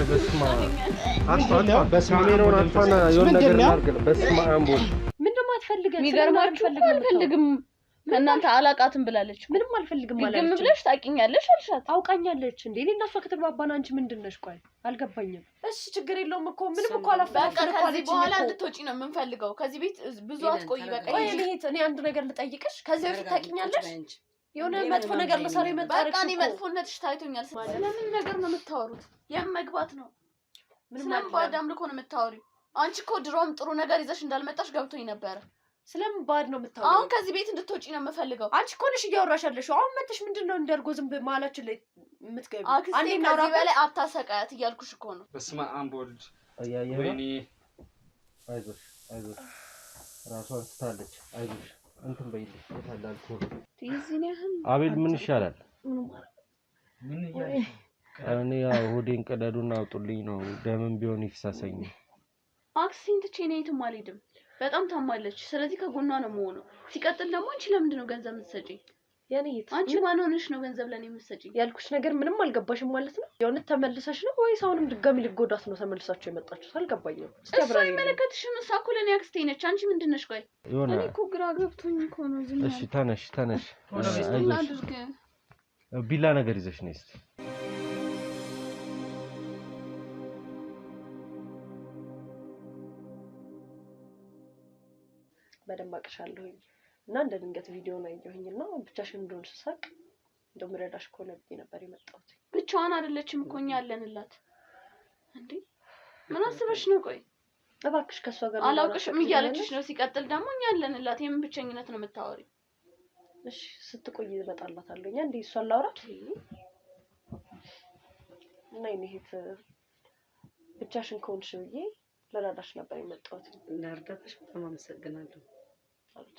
በስማ አጥፋ በስሜሮን አጥፋና የሆነ ነገር አድርገን በስማ አንቦል ምንድነው አትፈልገን የሚገርማችሁ አልፈልግም ከእናንተ አላቃትም ብላለች ምንም አልፈልግም ማለት ግን ብለሽ ታቂኛለሽ አልሻት አውቃኛለች እንዴ እኔ እና እሷ ከተግባባን አንቺ ምንድነሽ ቆይ አልገባኝም እሺ ችግር የለውም እኮ ምንም እኮ አላፈቀረም ከዚህ በኋላ እንድትወጪ ነው የምንፈልገው ከዚህ ቤት ብዙ አትቆይ በቃ እኔ አንድ ነገር ልጠይቅሽ ከዚህ በፊት ታቂኛለሽ የሆነ መጥፎ ነገር ለሰሪ መጣረቅ በቃ እኔ መጥፎነትሽ ታይቶኛል ስለምን ነገር ነው የምታወሩት የመግባት ነው ምንም ባዳም ልኮ ነው የምታወሪው አንቺ እኮ ድሮም ጥሩ ነገር ይዘሽ እንዳልመጣሽ ገብቶኝ ነበር ስለምን ባድ ነው የምታወሪው አሁን ከዚህ ቤት እንድትወጪ ነው የምፈልገው አንቺ እኮ ነሽ እያወራሻለሽ አሁን መጥተሽ ምንድነው እንደርጎ ዝም ማላችሁ ላይ የምትገቢ አንዴ ከዚህ በላይ አታሰቃያት እያልኩሽ እኮ ነው በስመ አብ ወልድ ወይኔ አይዞሽ ራሷን ስታለች አይዞሽ እንትን በይልኝ ታላልኩ አቤል ምን ይሻላል ምን ይያለሽ እኔ ያው ሆዴን ቀደዱና አውጡልኝ ነው ደምም ቢሆን ይፍሳሰኝ አክሲንት ቼኔይቱም አልሄድም በጣም ታማለች ስለዚህ ከጎኗ ነው የምሆነው ሲቀጥል ደግሞ አንቺ ለምንድን ነው ገንዘብ የምትሰጪኝ ያኔ አንቺ ማን ሆነሽ ነው ገንዘብ ለኔ የምትሰጪኝ ያልኩሽ ነገር ምንም አልገባሽም ማለት ነው የሆነ ተመልሰሽ ነው ወይስ አሁንም ድጋሚ ልጎዳት ነው ተመልሳችሁ የመጣችሁት አልገባኝም እሷ አይመለከትሽም እሷ እኮ ለኔ አክስቴ ነች አንቺ ምንድን ነሽ ቆይ እኔ እኮ ግራ ገብቶኝ እኮ ነው ዝም እሺ ተነሽ አይዞሽ ቢላ ነገር ይዘሽ ነይ እስቲ በደንብ አቅሻለሁኝ እና እንደ ድንገት ቪዲዮን አየሁኝና ብቻሽን እንደሆንሽ ሳቅ እንደምረዳሽ እኮ ነበር የመጣሁት ብቻዋን አይደለችም እኮ እኛ ያለንላት እንዴ ምን አስበሽ ነው ቆይ እባክሽ ከሷ ጋር አላውቅሽም እያለችሽ ነው ሲቀጥል ደግሞ እኛ ያለንላት የምን ብቸኝነት ነው የምታወሪው እሺ ስትቆይ እመጣላታለሁኝ እንዴ እሷ አላውራት እና ይሄት ብቻሽን ከሆንሽ ብዬ ለራዳሽ ነበር የመጣሁት ለርዳታሽ በጣም አመሰግናለሁ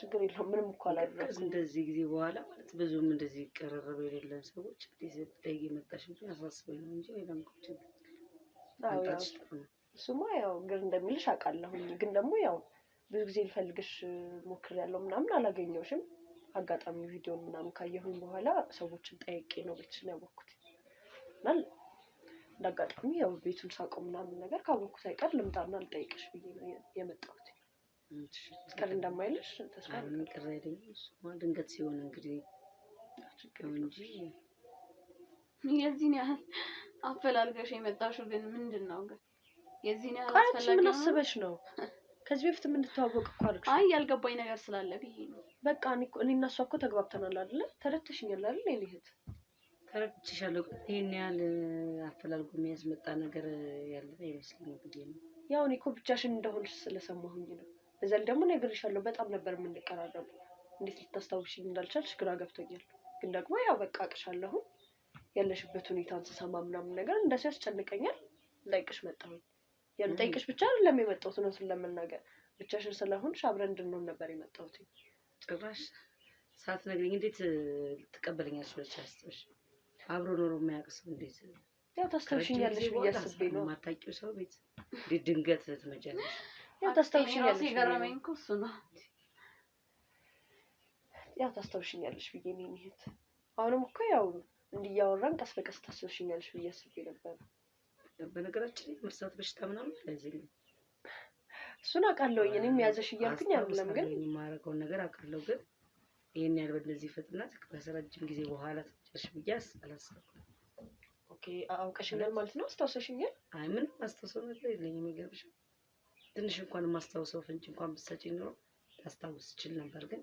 ችግር የለውም ምንም እኮ አላደረኩም እንደዚህ ጊዜ በኋላ ማለት ብዙም እንደዚህ ቀረረበ የሌለን ሰዎች እንደዚህ ጠይቂ መጣሽ እንጂ አሳስበኝ ነው እንጂ ወይንም ቁጭ እሱማ ያው ግን እንደሚልሽ አውቃለሁኝ ግን ደግሞ ያው ብዙ ጊዜ ልፈልግሽ ሞክሬያለሁ ምናምን አላገኘሁሽም አጋጣሚ ቪዲዮን ምናምን ካየሁኝ በኋላ ሰዎችን ጠይቄ ነው ቤትሽን ያወቅኩት ማለት እንዳጋጣሚ ያው ቤቱን ሳቆም ምናምን ነገር ካወቅኩት አይቀር ልምጣና ልጠይቅሽ ብዬ ነው የመጣሁት እስከ እንደማይልሽ ተስፋ ቅር አይደለም እሱማ ድንገት ሲሆን እንግዲህ ችግር እንጂ የዚህን ያህል አፈላልገሽ የመጣሽው ግን ምንድነው ግን የዚህን ያህል አስፈላጊ ምን አስበሽ ነው ከዚህ በፊት ምን ተዋወቅ እኮ አልኩሽ አይ ያልገባኝ ነገር ስላለ ብዬ ነው በቃ እኔ እና እሷ እኮ ተግባብተናል አይደል ተረድተሽኛል አይደል እኔ እህት ተረድቼሻለሁ ይሄን ያህል አፈላልጎ የሚያስመጣ ነገር ያለ አይመስልኝም ብዬ ነው ያው እኔ እኮ ብቻሽን እንደሆንሽ ስለሰማሁኝ ነው በዛል ደግሞ ነግሬሻለሁ በጣም ነበር የምንቀራረበው እንዴት ልታስታውሽኝ እንዳልቻልሽ ግራ ገብቶኛል ግን ደግሞ ያው በቃ አቅሻለሁ ያለሽበት ሁኔታን ስሰማ ምናምን ነገር እንደሱ ያስጨንቀኛል ላይቅሽ መጣሁኝ ያን ጠይቅሽ ብቻ አይደለም የመጣሁት ነው ስለምናገር ብቻሽን ስለሆንሽ አብረን እንድንሆን ነበር የመጣሁት ጭራሽ ሳትነግሪኝ እንዴት ልትቀበለኛለሽ ብለሽ አብሮ ኖሮ የማያውቅስ እንዴት ያው ታስታውሽኛለሽ ብዬ አስቤ ነው ማታውቂው ሰው ቤት ድንገት ትመጫለሽ ያው ታስታውሽኛለሽ ሲገረመኝ እኮ እሱ ነው ያው ታስታውሽኛለሽ ብዬ ነው እህት አሁንም እኮ ያው እንዲያወራን ቀስ በቀስ ታስታውሽኛለሽ ብዬ አስቤ ነበር በነገራችን ላይ መርሳት በሽታ ምናምን አይዘልኝ እሱን አውቃለሁኝ እኔም ያዘሽ እያልኩኝ አይደለም ግን የማደርገውን ነገር አውቃለሁ ግን ይሄን ያህል በእንደዚህ ፍጥነት በረጅም ጊዜ በኋላ ተጨርሽ ብያስ አላሰብኩም ኦኬ አውቀሽኛል ማለት ነው አስታውሰሽኛል አይ ምን አስታውሰው ነገር የለኝም የሚገርምሽ ትንሽ እንኳን ማስታውሰው ፍንጭ እንኳን ብትሰጪኝ ነው ታስታውስ ይችል ነበር ግን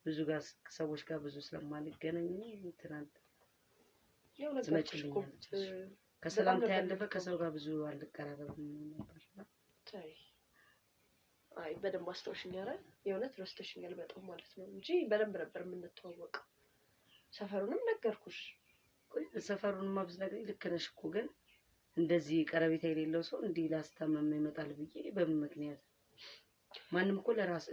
ብዙ ጋር ሰዎች ጋር ብዙ ስለማልገናኝ ትናንት ያው ለዛችልኝ ከሰላምታ ያለፈ ከሰው ጋር ብዙ አልቀራረብም ነበር ታይ አይ በደንብ አስታውሽኛል የእውነት ረስተሽኛል በጣም ማለት ነው እንጂ በደንብ ነበር የምንተዋወቀው ሰፈሩንም ነገርኩሽ ሰፈሩን ማብዝ ነገር ልክ ነሽ እኮ ግን እንደዚህ ቀረቤታ የሌለው ሰው እንዲህ ላስታመም ይመጣል ብዬ በምን ምክንያት ማንንም እኮ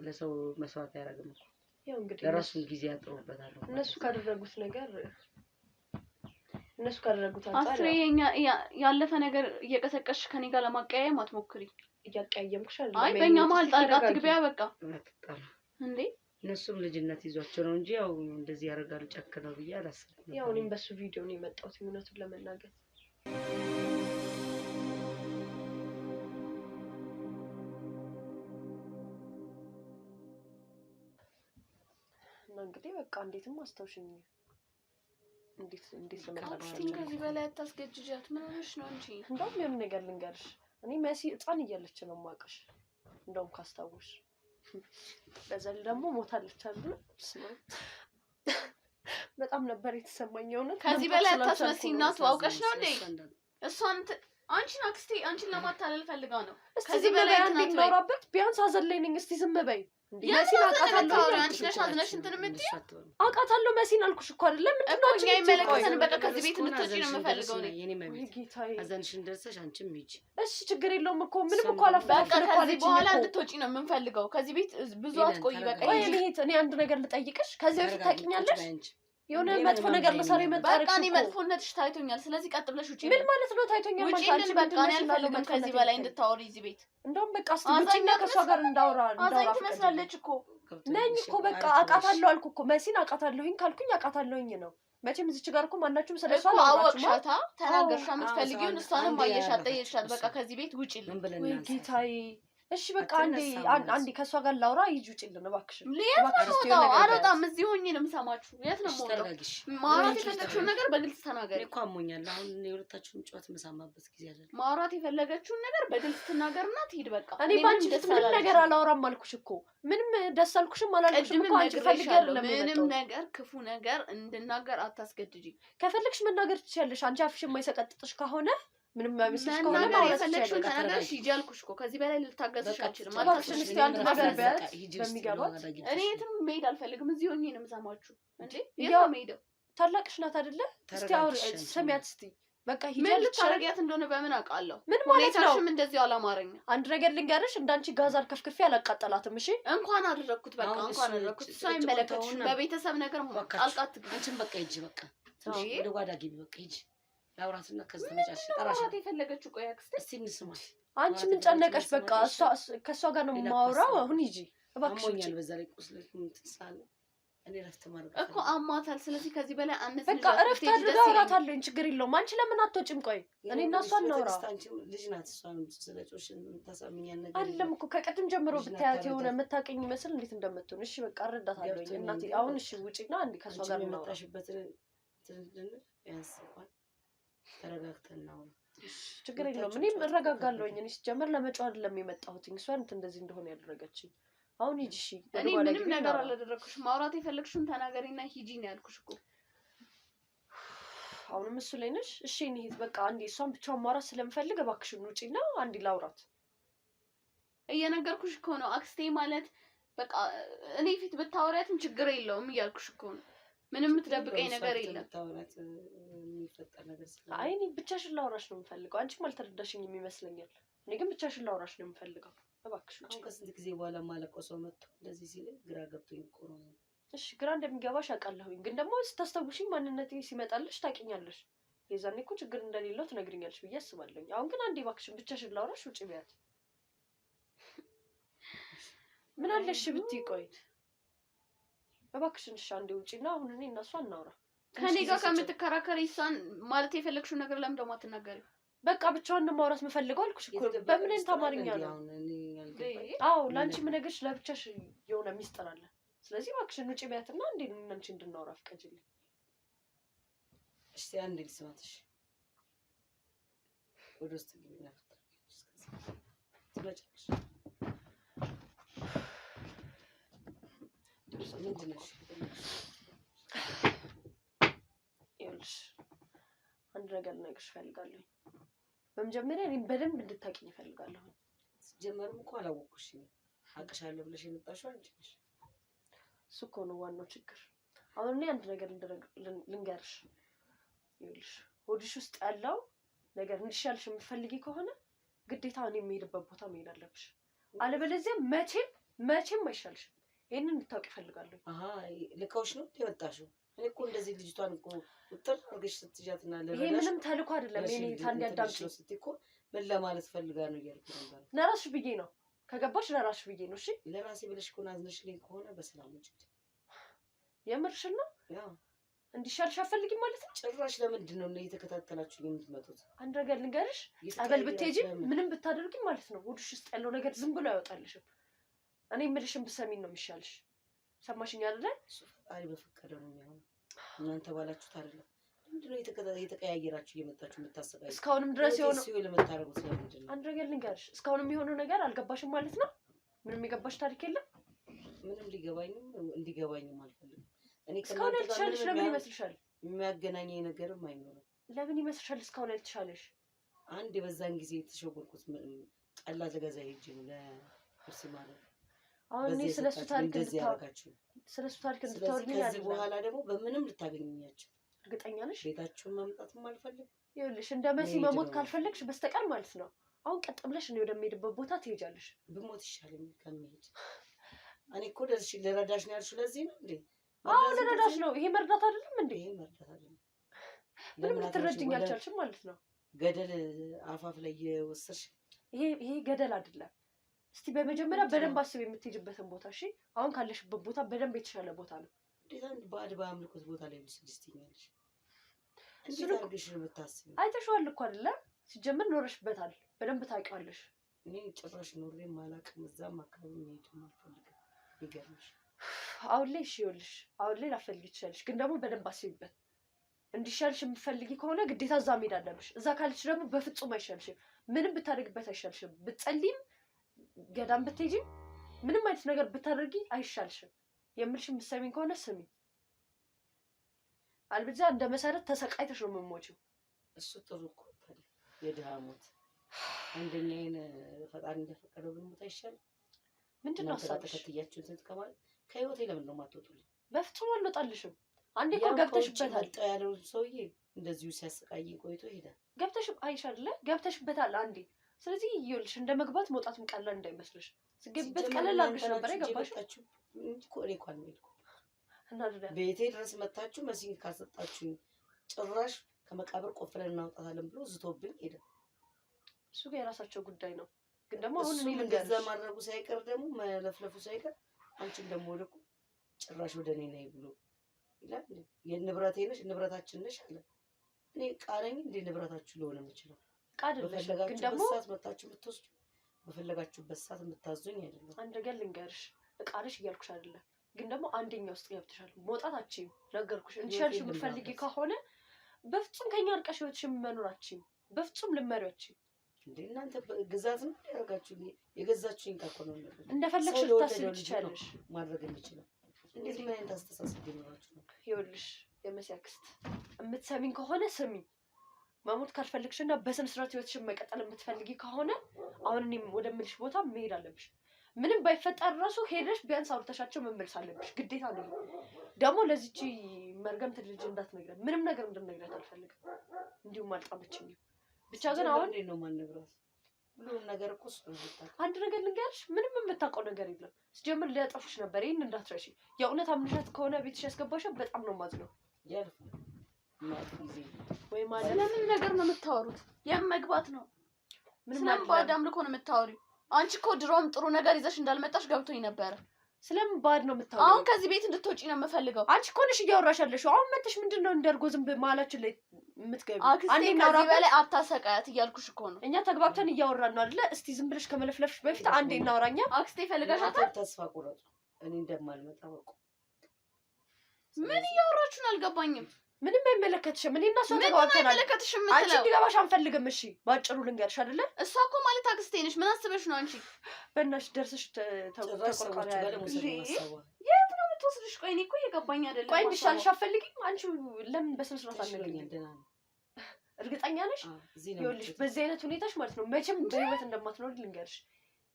ለሰው መስዋዕት ያደርግም እኮ ያው እንግዲህ ለራሱ ጊዜ ያጥሩበታል እነሱ ካደረጉት ነገር እነሱ ካደረጉት አንፃር አስሬ ያለፈ ነገር እየቀሰቀሽ ከኔ ጋር ለማቀያየም አትሞክሪ እያቀያየምኩሽ አይደል አይ በእኛ መሀል ጣልቃ ትግቢያ በቃ እንዴ እነሱም ልጅነት ይዟቸው ነው እንጂ ያው እንደዚህ ያደርጋሉ ጨክነው ብዬ አላሰብኩም ያው እኔም በሱ ቪዲዮ ነው የመጣሁት እውነቱን ለመናገር እንግዲህ በቃ እንዴትም አስታውሽኝ። እንዴት አክስቴን ከዚህ በላይ አታስገጅጃት። ምን ሆነሽ ነው እንጂ? እንደውም የሆነ ነገር ልንገርሽ፣ እኔ መሲ ህፃን እያለች ነው የማውቅሽ። እንደውም ካስታውሽ በዘል ደግሞ ሞታለች አይደል? በጣም ነበር የተሰማኝ እውነት። ከዚህ በላይ አታስመሲ። እናቱ አውቀሽ ነው እንዴ? እሷን አንቺን አክስቴ አንቺን ለማታለል ፈልጋ ነው። ከዚህ በላይ አንዴ እናውራበት። ቢያንስ አዘለኝ ነኝ። እስቲ ዝም በይ። መሲን አውቃታለሁ። አንቺ ነሽ አዝነሽ እንትን የምትይው? አውቃታለሁ መሲን አልኩሽ እኮ አይደለም። ምንድነው እኛ አይመለከተንም። በቃ ከዚህ ቤት እንድትወጪ ነው የምፈልገው ነው። የኔ መቤት አዘንሽን ደርሰሽ አንቺም ሂጂ። እሺ ችግር የለውም እኮ ምንም እኮ አላፈራም። በቃ ከዚህ በኋላ እንድትወጪ ነው የምንፈልገው። ከዚህ ቤት ብዙ አትቆይ። በቃ እኔ አንድ ነገር ልጠይቅሽ። ከዚህ በፊት ታውቂኛለሽ? የሆነ መጥፎ ነገር ለሳሪ መጣረክ በቃ እኔ መጥፎነትሽ ታይቶኛል። ስለዚህ ቀጥ ብለሽ ውጪ። ምን ማለት ነው ታይቶኛል? ውጪ ግን በቃ እኔ አልፈልግም ከዚህ በላይ እንድታወሪ እዚህ ቤት። እንደውም በቃ እስቲ ውጪና ከሷ ጋር እንዳውራ ትመስላለች እኮ ነኝ እኮ በቃ አውቃታለሁ አልኩ እኮ መሲን አውቃታለሁኝ ካልኩኝ አውቃታለሁኝ ነው። መቼም እዚች ጋር እኮ ማናችሁም ስለሷ አወቅሻታ፣ ተናገርሻ፣ የምትፈልጊውን እሷንም አየሻት፣ ጠየቅሻት። በቃ ከዚህ ቤት ውጪልኝ። ወይ ጌታዬ። እሺ በቃ አንዴ ከሷ ጋር ላውራ። ይጅ ውጪልን እባክሽ። አልወጣም። እዚህ ሆኜ ነው የምሰማችሁ። የት ነው የምወጣው? ማውራት የፈለግሽውን ነገር በግልጽ ተናገሪ። እኮ አሞኛል። አሁን የሁለታችሁን ጨዋታ የምሰማበት ጊዜ አይደለም። ማውራት የፈለገችውን ነገር በግልጽ ትናገርና ትሂድ በቃ። እኔ ባንቺ ምንም ነገር አላወራም አልኩሽ እኮ። ምንም ደስ አልኩሽም አላልኩሽም እኮ። አንቺ ፈልገሽ ምንም ነገር ክፉ ነገር እንድናገር አታስገድጂ። ከፈለግሽ መናገር ትችያለሽ። አንቺ አፍሽን የማይሰቀጥጥሽ ከሆነ ምንም ማይመስልሽ ከሆነ ነገር የፈለግሽውን ተናገርሽ። ሂጂ አልኩሽ እኮ። ከዚህ በላይ ልታገዝሽ አልችልም። አልታሽን እስቲ አንድ ነገር ቢያት በሚገባት። እኔ የትም መሄድ አልፈልግም። እዚህ ሆኜ ነው የምሰማችሁ እንዴ። የት ነው የምሄደው? ታላቅሽ ናት አይደለ? እስቲ አውሪ፣ ስሚያት እስቲ። በቃ ሂጂ። ምን ልታረጊያት እንደሆነ በምን አውቃለሁ? ምን ማለት ነው? ሁኔታሽም እንደዚህ አላማረኝ። አንድ ነገር ልንገርሽ፣ እንዳንቺ ጋዛር ከፍክፌ አላቃጠላትም። እሺ እንኳን አደረኩት፣ በቃ እንኳን አደረኩት። እሱ አይመለከትሽም። በቤተሰብ ነገር ጣልቃ አትግቢ። አንቺም በቃ ሂጂ፣ በቃ ወደ ጓዳ ግቢ፣ በቃ ሂጂ። ላውራትና ከዚህ ተመጫሽ ጠራሽ የፈለገችው። ቆይ አክስቴ እስቲ እንስማሽ። አንቺ ምን ጨነቀሽ? በቃ እሷ ከሷ ጋር ነው የማወራው። አሁን ሂጂ እባክሽ። አሞኛል፣ በዛ ላይ ቁስለት ምትሳለ እኔ ረፍት ማድረግ እኮ አሟታል። ስለዚህ ከዚህ በላይ አንተ በቃ ረፍት አድርጋ አውራታለሁ። ችግር የለውም። አንቺ ለምን አትወጪም? ቆይ እኔ እና እሷ እናውራ። አንቺ ልጅ ናት። እሷን ስለጮሽ ታሳምኛል ነገር አይደለም እኮ ከቀድም ጀምሮ ብታያት የሆነ የምታውቂኝ ይመስል እንዴት እንደምትሆን። እሺ በቃ እረዳታለሁ እናቴ። አሁን እሺ ውጪና አንዴ ከሷ ጋር እናውራሽበት ትንድን ያንስ እንኳን ተረጋግተን ነው። ችግር የለውም። እኔም እረጋጋለሁኝ። እኔ ሲጀመር ለመጫወት አይደለም የመጣሁት። እሷን እንደዚህ እንደሆነ ያደረገችኝ። አሁን ሂጂ እሺ። እኔ ምንም ነገር አላደረኩሽም። ማውራት የፈለግሽውን ተናገሪና ሂጂ ነው ያልኩሽ እኮ። አሁንም እሱ ላይ ነሽ። እሺ እንሂድ በቃ። አንዴ እሷን ብቻዋን ማውራት ስለምፈልግ እባክሽን ውጪና አንዴ ላውራት። እየነገርኩሽ እኮ ነው አክስቴ ማለት በቃ እኔ ፊት ብታወሪያትም ችግር የለውም እያልኩሽ እኮ ነው። ምንም የምትደብቀኝ ነገር የለም። አይ እኔ ብቻሽን ላውራሽ ነው የምፈልገው። አንቺም አልተረዳሽኝም ይመስለኛል። እኔ ግን ብቻሽን ላውራሽ ነው የምፈልገው። እባክሽ ውጪ። አሁን ከስንት ጊዜ በኋላ ማለቀው ሰው መጥቶ እንደዚህ ሲል ግራ ገብቶኝ እኮ ነው። እሺ ግራ እንደሚገባሽ አውቃለሁኝ፣ ግን ደግሞ ስታስታውሽኝ ማንነቴ ሲመጣልሽ ታውቂኛለሽ። የዛኔ እኮ ችግር እንደሌለው ትነግሪኛለሽ ብዬ አስባለሁኝ። አሁን ግን አንዴ እባክሽን ብቻሽን ላውራሽ ውጪ ቢያት። ምን አለሽ ብትይ ቆይ እባክሽን። እሺ አንዴ ውጪና አሁን እኔ እና እሷ እናውራ። ከኔ ጋር ከምትከራከሪ እሷን ማለት የፈለግሽው ነገር ለምን ደግሞ አትናገሪው? በቃ ብቻዋን ማውራት የምፈልገው አልኩሽ እኮ። በምን አይነት አማርኛ ነው? አዎ ለአንቺ የምነግርሽ ለብቻሽ የሆነ ሚስጥር አለ። ስለዚህ እባክሽን ውጪ ቢያትና እንዴ አንቺ እንድናወራ ፍቀጂልኝ። እሺ አንዴ ልስማትሽ። ወደ ውስጥ ግቢና ትመጫለሽ። ምንድን ነሽ? ይኸውልሽ አንድ ነገር ልነግርሽ እፈልጋለሁ። በመጀመሪያ እኔን በደንብ እንድታውቂኝ እፈልጋለሁ። ሲጀመርም እኮ አላወቅኩሽም። አውቅሻለሁ ብለሽ የመጣሽው አንቺ ነሽ። እሱ እኮ ነው ዋናው ችግር። አሁን እኔ አንድ ነገር ልንገርሽ። ይኸውልሽ ሆድሽ ውስጥ ያለው ነገር እንዲሻልሽ የምትፈልጊ ከሆነ ግዴታ እኔ የምሄድበት ቦታ መሄድ አለብሽ። አለበለዚያ መቼም አይሻልሽም። ይሄንን እንድታውቂ እፈልጋለሁ። ልከውሽ ነው የወጣሽው? እኔ እኮ እንደዚህ ልጅቷን እኮ ውጥር አድርገሽ ስትጃትና ይሄ ምንም ተልኮ አይደለም። እኔ ታንዲ አዳምጪ ስትይ እኮ ምን ለማለት ፈልጋ ነው እያልኩ ነበር። ለራስሽ ብዬ ነው ከገባሽ፣ ለራስሽ ብዬ ነው። እሺ ለራሴ ብለሽ እኮ አዝነሽልኝ ከሆነ በሰላም ውጪ። የምርሽን ነው? ያው እንዲሻልሽ አትፈልጊም ማለት ነው? ጭራሽ ለምንድን ነው እየተከታተላችሁ የምትመጡት? አንድ ነገር ልንገርሽ፣ ጸበል ብትሄጂ ምንም ብታደርጊ ማለት ነው ሆድሽ ውስጥ ያለው ነገር ዝም ብሎ አይወጣልሽም። እኔ የምልሽን ብትሰሚኝ ነው የሚሻልሽ። ሰማሽኝ አይደለ? አይ በፈቀደ ነው የሚሆነው። እናንተ ባላችሁት አይደለም። ምንድነው የተቀያየራችሁ እየመጣችሁ የምታሰቃዩ? እስካሁንም ድረስ የሆነው ሲው ለምታረጉት ለምንድን ነው? አንድ ነገር ልንገርሽ፣ እስካሁንም የሆነው ነገር አልገባሽም ማለት ነው? ምንም የገባሽ ታሪክ የለም? ምንም እንዲገባኝም አልፈልግም። እኔ እስካሁን ያልተሻለሽ ለምን ይመስልሻል? የሚያገናኘኝ ነገርም አይኖርም። ለምን ይመስልሻል እስካሁን ያልተሻለሽ? አንድ በዛን ጊዜ የተሸወርኩት ጠላ ልገዛ ሄጄ ነው ለኩርሲ ማለት አሁን እኔ ስለሱ ታሪክ እንድታወሪኝ ከዚህ በኋላ ደግሞ በምንም ልታገኙኛቸው እርግጠኛ ነሽ? ቤታችሁን መምጣትም አልፈልግም። ይኸውልሽ እንደ መሲ መሞት ካልፈለግሽ በስተቀር ማለት ነው አሁን ቀጥ ብለሽ እኔ ወደምሄድበት ቦታ ትሄጃለሽ። ብሞት ይሻለኛል ከመሄድ። እኔ እኮ ደርሼ ልረዳሽ ነው ያልሽው። ለዚህ ነው እንዴ? አዎ ልረዳሽ ነው። ይሄ መርዳት አይደለም እንዴ? ይሄ መርዳት አይደለም። ምንም ልትረጅኝ አልቻልሽም ማለት ነው። ገደል አፋፍ ላይ የወሰድሽ ይሄ ገደል አይደለም። እስቲ በመጀመሪያ በደንብ አስብ የምትሄጂበትን ቦታ። እሺ አሁን ካለሽበት ቦታ በደንብ የተሻለ ቦታ ነው። እንዴት አንድ ባዕድ በአምልኮት ቦታ ላይ ልስድስትኛለሽ? እንዴት አድርገሽ ነው የምታስቢው? አይተሽዋል እኮ አይደለ? ሲጀምር ኖረሽበታል፣ በደንብ ታውቂዋለሽ። እኔ ጭራሽ ኖሬም አላውቅም። እዛም አካባቢ መሄድም አልፈልግም። ይገርምሽ አሁን ላይ እሺ ይኸውልሽ አሁን ላይ ላፈልጊ ትችያለሽ፣ ግን ደግሞ በደንብ አስቢበት። እንዲሻልሽ የምትፈልጊ ከሆነ ግዴታ እዛ መሄድ አለብሽ። እዛ ካለች ደግሞ በፍጹም አይሻልሽም። ምንም ብታደርግበት አይሻልሽም። ብትጸልይም ገዳም ብትሄጂም ምንም አይነት ነገር ብታደርጊ አይሻልሽም። የምልሽ የምትሰሚኝ ከሆነ ስሚ። አልብዛ እንደ መሰረት ተሰቃይተሽ ነው የምትሞጪው። እሱ ጥሩ እኮ ታዲያ የድሃ ሞት አንደኛዬን ፈጣሪ እንደፈቀደው ብንሞት አይሻልም? ምንድነው ሀሳብሽ? ተከትያችሁን ስትከማል ከህይወቴ ለምን ነው የማትወጡልኝ? በፍጹም አልወጣልሽም። አንዴ እኮ ገብተሽበታል ያለው ሰውዬ እንደዚሁ ሲያሰቃይኝ ቆይቶ ሄዳል። ገብተሽ አይሻለ ገብተሽበታል አንዴ። ስለዚህ ይኸውልሽ እንደ መግባት መውጣትም ቀላል እንዳይመስልሽ። ስገበት ቀላል አድርገሽ ነበር የገባሽው እንጂ እኮ እኔ እንኳን ነው እና ቤቴ ድረስ መታችሁ መሲን ካሰጣችሁ ጭራሽ ከመቃብር ቆፍረን እናውጣታለን ብሎ ዝቶብኝ ሄደ። እሱ ጋር የራሳቸው ጉዳይ ነው። ግን ደግሞ አሁን እኔ ልንገርሽ እንደዛ ማድረጉ ሳይቀር ደግሞ መለፍለፉ ሳይቀር አንቺን ደግሞ ወደቁ ጭራሽ ወደ እኔ ነይ ብሎ ይላል። የንብረቴ ነሽ ንብረታችን ነሽ አለ። እኔ ቃለኝ እንደ ንብረታችሁ ለሆነ የምችለው ቃልልሽ ግን ደግሞ ሰዓት መጣችሁ የምትወስዱ በፈለጋችሁበት ሰዓት የምታዙኝ አይደለም። አንድ ነገር ልንገርሽ እቃልሽ እያልኩሽ አይደለም፣ ግን ደግሞ አንደኛ ውስጥ ገብተሻል። መውጣታችን ነገርኩሽ። እንዲሻልሽ የምትፈልጊ ከሆነ በፍጹም ከኛ አርቀሽ ህይወትሽን መኖራችን በፍጹም ልመሪያችን እንዴ እናንተ ግዛት ነው ያደርጋችሁ የገዛችሁኝ ታቆነው ነበር። እንደፈለግሽ ልታስቢ ትችያለሽ ማድረግ የሚችለው እንዴት ምን አይነት አስተሳሰብ ሊኖራችሁ ነው? ይኸውልሽ የመሲያክስት የምትሰሚኝ ከሆነ ስሚ። መሞት ካልፈልግሽና በስነ ስርዓት ህይወትሽን መቀጠል የምትፈልጊ ከሆነ አሁን እኔም ወደምልሽ ቦታ መሄድ አለብሽ። ምንም ባይፈጠር ራሱ ሄደሽ ቢያንስ አውርተሻቸው መመለስ አለብሽ፣ ግዴታ ነው። ደግሞ ለዚህቺ መርገምት ልጅ እንዳትነግራት፣ ምንም ነገር እንድትነግራት አልፈልግም። እንዲሁም አልጣመችኝም። ብቻ ግን አሁን ነው ማንነግራት ሁሉም ነገር እኮ አንድ ነገር ልንገርሽ፣ ምንም የምታውቀው ነገር የለም። ስጀምር ሊያጠፉሽ ነበር። ይሄን እንዳትረሺ። የእውነት አምንሻት ከሆነ ቤትሽ ያስገባሻት በጣም ነው የማዝነው። ወይ ማለት ለምን ነገር ነው የምታወሩት? የመግባት ነው። ምንም ባዕድ አምልኮ ነው የምታወሪው። አንቺ እኮ ድሮም ጥሩ ነገር ይዘሽ እንዳልመጣሽ ገብቶኝ ነበረ። ስለምን ባዕድ ነው የምታወሪው? አሁን ከዚህ ቤት እንድትወጪ ነው የምፈልገው። አንቺ እኮ ነሽ እያወራሽ ያለሽው። አሁን መጥተሽ ምንድነው እንደርጎ ዝም ማላችን ላይ የምትገቢው? አንዴ ከዚህ በላይ አታሰቃያት እያልኩሽ እኮ ነው። እኛ ተግባብተን እያወራን ነው አይደለ? እስቲ ዝም ብለሽ ከመለፍለፍሽ በፊት አንዴ እናወራኛ። አክስቴ ፈልጋሻታል። ተስፋ ቁረጡ። እኔ እንደማልመጣ ወቁ። ምን እያወራችሁ ነው? አልገባኝም። ምንም አይመለከትሽም። እኔ እና እሷ ተግባብተናል። አንቺ እንዲገባሽ አንፈልግም። እሺ ባጭሩ ልንገርሽ አይደለ? እሷ እኮ ማለት አክስቴ ነሽ። ምን አስበሽ ነው አንቺ? በእናትሽ ደርሰሽ ተቆርቋሪ ያለሽ የት ነው የምትወስድሽ? ቆይ እኔ እኮ እየገባኝ አይደለም። ቆይ እንዲሻልሽ አትፈልጊም? አንቺ ለምን በስነ ስርዓት አትነግሪኝም? እርግጠኛ ነሽ? ይኸውልሽ በዚህ አይነት ሁኔታሽ ማለት ነው መቼም በህይወት እንደማትኖሪ ልንገርሽ።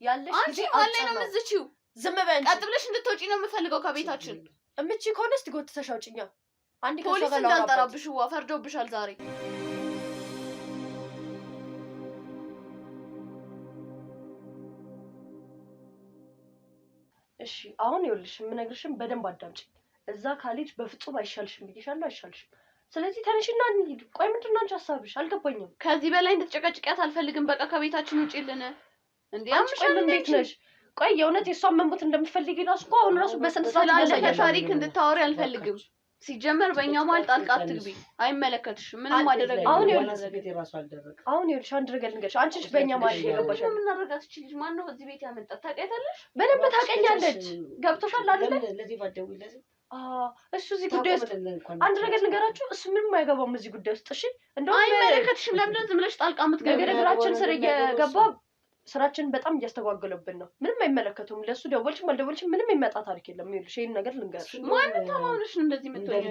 ያለሽ ጊዜ አለ ነው የምትዝቺው። ዝም በይ አንቺ። ቀጥ ብለሽ እንድትወጪ ነው የምፈልገው ከቤታችን። እምቺ ከሆነ እስቲ ጎትተሽ አውጪኛ። አንድ ፖሊስ እንዳልጠራብሽ ዋ ፈርዶብሻል ዛሬ። እሺ አሁን ይኸውልሽ የምነግርሽን በደንብ አዳምጪ። እዛ ካሌጅ በፍጹም አይሻልሽም ብዬሻለሁ፣ አይሻልሽም። ስለዚህ ተነሽና እንሂድ። ቆይ ምንድን ነው አንቺ ሀሳብሽ? አልገባኝም። ከዚህ በላይ እንድትጨቀጭቂያት አልፈልግም። በቃ ከቤታችን ውጪልን። እንዴ አምጪልን። እንዴት ነሽ? ቆይ የእውነት የሷን መሞት እንደምትፈልጊ ራሱ እኮ አሁን ራሱ በስነ ስርዓት ስላለፈ ታሪክ እንድታወሪ አልፈልግም። ሲጀመር በእኛ ማለት ጣልቃ አትግቢ። አይመለከትሽም። ምንም አደረገ አሁን ቤት የራሱ አልደረቀ አሁን ይኸውልሽ አንድ ነገር ልንገርሽ። አንቺ ነሽ በእኛ ማለት የገባሽ። ምን እናደርጋት? እቺ ልጅ ማን ነው እዚህ ቤት ያመጣት? ታውቂያታለሽ? በደንብ ታውቀኛለች። ገብቶሻል አይደል? ለዚህ ባደውይለት እሱ እዚህ ጉዳይ ውስጥ አንድ ነገር ልንገራችሁ። እሱ ምንም አይገባውም እዚህ ጉዳይ ውስጥ። እሺ እንደው አይመለከትሽም። ለምን ዝም ብለሽ ጣልቃ የምትገቢ? ነገራችን ስር እየገባ ስራችን በጣም እያስተጓገለብን ነው። ምንም አይመለከቱም። ለሱ ደወልሽም አልደወልሽም ምንም የሚመጣ ታሪክ የለም። ይኸውልሽ ይሄን ነገር ልንገርሽ። ማን ተማምነሽ እንደዚህ የምትሆኚ?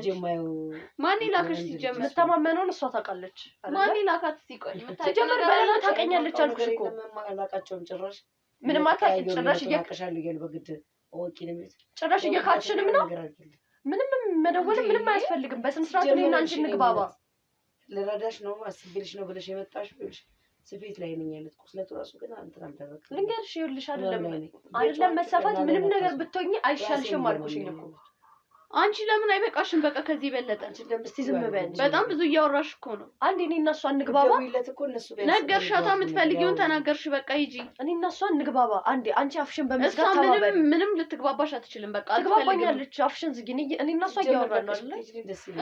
ማን ይላክሽ? ሲጀምር የምትተማመነውን እሷ ታውቃለች። ማን ይላካት? ሲቆይ ሲጀምር በለና ታውቀኛለች አልኩሽ እኮ። አላውቃቸውም ጭራሽ ምንም አታውቂም ጭራሽ። እያቀሻለሁ እያሉ በግድ አወቂ ነው የሚሉት ጭራሽ እየካድሽንም ነው። ምንም መደወልም ምንም አያስፈልግም። በስነ ስርዓት እኔና አንቺ እንግባባ። ልረዳሽ ነው አስቤልሽ ነው ብለሽ የመጣሽው። ይኸውልሽ ስፌት ላይ ነኝ ያለት ቁስለቱ ራሱ ግን እንትን አልደረቀም። ልንገርሽ ይኸውልሽ አይደለም መሰፋት ምንም ነገር ብትሆኚ አይሻልሽም አልኩሽኝ እኮ። አንቺ ለምን አይበቃሽም? በቃ ከዚህ በለጠ እስቲ ዝም በይ እንጂ። በጣም ብዙ እያወራሽ እኮ ነው። አንዴ እኔ እና እሷ እንግባባ። ነገርሻታ፣ የምትፈልጊውን ተናገርሽ። በቃ ሂጂ። እኔ እና እሷ እንግባባ። አንዴ አንቺ አፍሽን በመዝጋት ተባበሪ። ምንም ልትግባባሽ አትችልም። በቃ ትግባባኛለች። አፍሽን ዝጊ። እኔ እና እሷ እያወራን ነው አይደል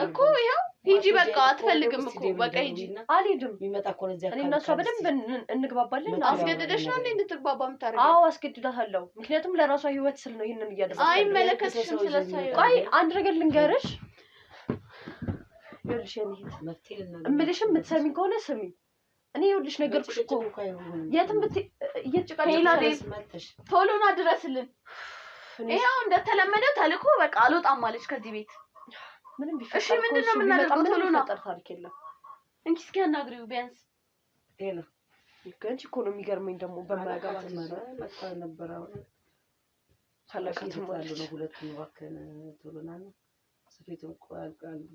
እኮ። ይኸው ሂጂ። በቃ አትፈልግም እኮ በቃ ሂጂ። አልሄድም። የሚመጣ እኮ ነው። እኔ እና እሷ በደንብ እንግባባለን። አስገድደሽ ነው እንዴ እንድትግባባ የምታደርጊው? አዎ አስገድዳታለሁ። ምክንያቱም ለራሷ ህይወት ስል ነው ይሄንን እያደረገች። አይመለከትሽም። ስለሷ ቆይ አንድ ነገር ልንገርሽ። ይኸውልሽ የኔ እህት እምልሽም የምትሰሚ ከሆነ ስሚ። እኔ ይኸውልሽ ነገርኩሽ እኮ የትም እየተጨቃጨቅሽ ቶሎ ና ድረስልን። ይኸው እንደተለመደው ተልኮ በቃ አልወጣም ማለች ከዚህ ቤት። ምንም ቢፈጠር እሺ ምንድን ነው የምናደርገው? ቶሎ ና። ታሪክ የለም እንጂ እስኪ አናግሪው ቢያንስ። አንቺ እኮ ነው የሚገርመኝ ደግሞ በማያገባት ነበር። አሁን ታላቃት ማለት ነው። ሁለቱም እባክህን ቶሎ ና ነው ስፌቱ እኮ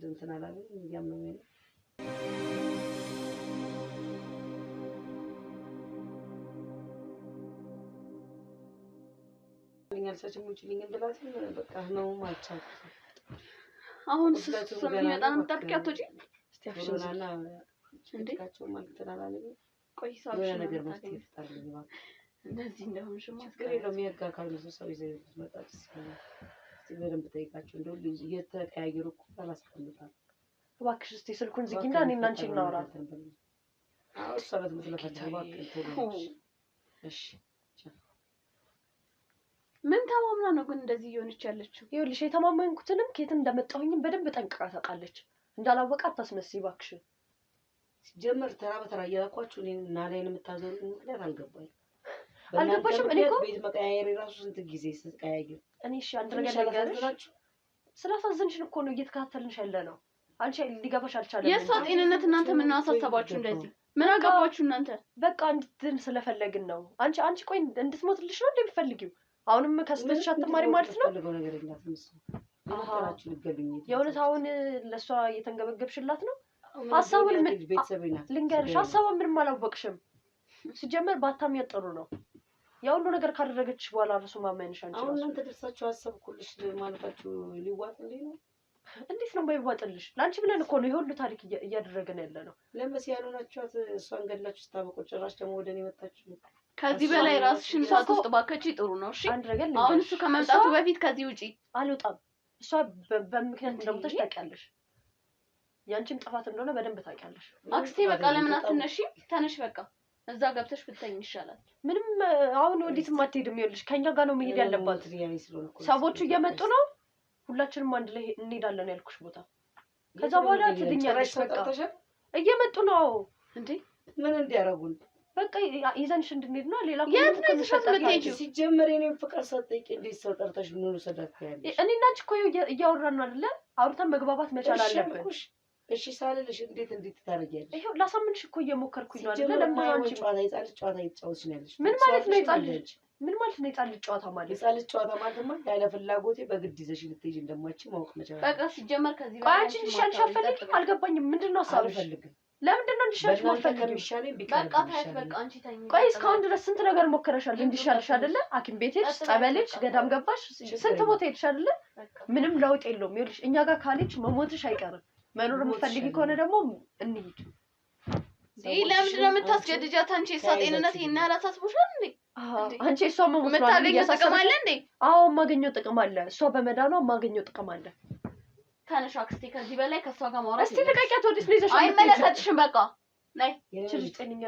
እንትን አላለኝ እያመመኝ ነው። አልሳችም ውጪልኝ ብላት በቃ ነው አልቻልኩም። አሁን ስለሚመጣ ነው የምጠብቂው? አትወጪ እስቲ አፍሽና እንዴካቸው ማለት አላለኝ። ቆይ ሳብ ነገር መስጠት ይፈታልኝ ማለት እንደዚህ እንደሆንሽ ችግር የለውም። የህግ አካል ነው ሰው ይዘው መጣች። እስቲ በደንብ ጠይቃቸው። እንደው ልጅ እየተቀያየሩ እኮ አላስቀምጣም። እባክሽ እስቲ ስልኩን ዝጊና እኔና አንቺ እናውራ። አዎ እሷ በትምህርት እባክህ ቶሎ እሺ። ምን ተማምና ነው ግን እንደዚህ እየሆነች ያለችው? ይኸውልሽ የተማመንኩትንም ከየትም እንደመጣሁኝም በደንብ ጠንቅቃ ታውቃለች። እንዳላወቃ አታስመስይ እባክሽ። ሲጀመር ተራ በተራ እያልኳችሁ እኔን እና ላይን የምታዘሩኝ ምክንያት አልገባኝም። አልገባሽም? እኔ እኮ ቤት መቀያየር የራሱ ስንት ጊዜ ስትቀያየር እኔ እሺ አንድ ነገር ልንገርሽ። ስላሳዘንሽን እኮ ነው እየተከታተልንሽ ያለ ነው። አንቺ ሊገባሽ አልቻለም። የእሷ ጤንነት እናንተ ምን አሳሰባችሁ? እንደዚህ ምን አገባችሁ እናንተ? በቃ እንድትን ስለፈለግን ነው። አንቺ ቆይ እንድትሞትልሽ ነው እንደሚፈልጊው? አሁንም ከስተሽ አትማሪ ማለት ነው? የእውነት አሁን ለእሷ እየተንገበገብሽላት ነው? ሀሳቡን ልንገርሽ፣ ሀሳቡን ምንም አላወቅሽም። ሲጀመር ባታም ያጠሩ ነው። ያ ሁሉ ነገር ካደረገችሽ በኋላ እራሱ ማመንሽ አንቺ አሁን እናንተ ደርሳችሁ አሰብኩልሽ ማለታችሁ ሊዋጥልኝ ነው? እንዴት ነው የማይዋጥልሽ? ለአንቺ ብለን እኮ ነው የሁሉ ታሪክ እያደረገን ያለ ነው። ለመሲ ያልሆናችኋት እሷን ገድላችሁ ስታበቁ ጭራሽ ደግሞ ወደ እኔ መጣችሁ። ከዚህ በላይ ራስሽን እሳት ውስጥ ባከቺ ጥሩ ነው። እሺ አንድ ነገር አሁን እሱ ከመምጣቱ በፊት ከዚህ ውጪ አልወጣም። እሷ በምክንያት እንደምትሽ ታውቂያለሽ። ያንቺም ጥፋት እንደሆነ በደንብ ታውቂያለሽ። አክስቴ በቃ ለምን አትነሺ? ተነሽ በቃ እዛ ገብተሽ ብትተኝ ይሻላል። ምንም አሁን ወዲትም አትሄድም። ይኸውልሽ ከኛ ጋር ነው መሄድ ያለባት። ሰዎቹ እየመጡ ነው። ሁላችንም አንድ ላይ እንሄዳለን ያልኩሽ ቦታ። ከዛ በኋላ ትድኛለሽ። በቃ እየመጡ ነው እንዴ? ምን እንዲያረጉን? በቃ ይዘንሽ እንድንሄድ ነው። ሌላ የት ነው የምትሄጂው? ሲጀመር የኔን ፍቅር ሰጠኝ። እንዴት ሰው ጠርተሽ ምን ሰዳት ያለሽ? እኔና አንቺ እኮ እያወራን ነው አይደለ? አውርተን መግባባት መቻል አለብን። እሺ ሳልልሽ እንዴት ታደርጊያለሽ? ይሄው ላሳምንሽ እኮ እየሞከርኩኝ ነው አይደለ? ለምን አንቺ ጨዋታ ይጫወትሽ ነው ያለሽ? ምን ማለት ነው የጻል ልጅ? ምን ማለት ነው የጻል ልጅ ጨዋታ ማለት? የጻል ልጅ ጨዋታ ማለትማ ያለ ፍላጎቴ በግድ ይዘሽ ልትሄጂ እንደማትች ማወቅ መቻል። በቃ ሲጀመር ከዚህ በኋላ አንቺ እንዲሻልሽ አልፈልግም። አልገባኝም። ምንድነው ሀሳብሽ? ለምንድን ነው እንዲሻልሽ ማልፈልጊው? በቃ ታያት በቃ አንቺ ተኝ። ቆይ እስካሁን ድረስ ስንት ነገር ሞከረሻል እንዲሻልሽ አይደለ? ሐኪም ቤት ሄድሽ፣ ጸበል ሄድሽ፣ ገዳም ገባሽ፣ ስንት ቦታ ሄድሽ አይደለ? ምንም ለውጥ የለውም። ይኸውልሽ እኛ ጋር ካለች መሞትሽ አይቀርም። መኖር የምትፈልጊ ከሆነ ደግሞ እንሂድ። ለምንድን ነው የምታስገድጃት? አንቺ የእሷ ጤንነት ይሄን ያህል አሳስቦሻል እንዴ? አንቺ እሷ መሞት የምታገኘው ጥቅም አለ እንዴ? አዎ የማገኘው ጥቅም አለ። እሷ በመዳኗ የማገኘው ጥቅም አለ። ተነሽ አክስቴ ከዚህ በላይ ከሷ ጋር ማውራት እስቲ ልቀቂያት ወዲስ ነው ይዘሽ አይመለከትሽም በቃ ነይ ችልሽ ጤነኛ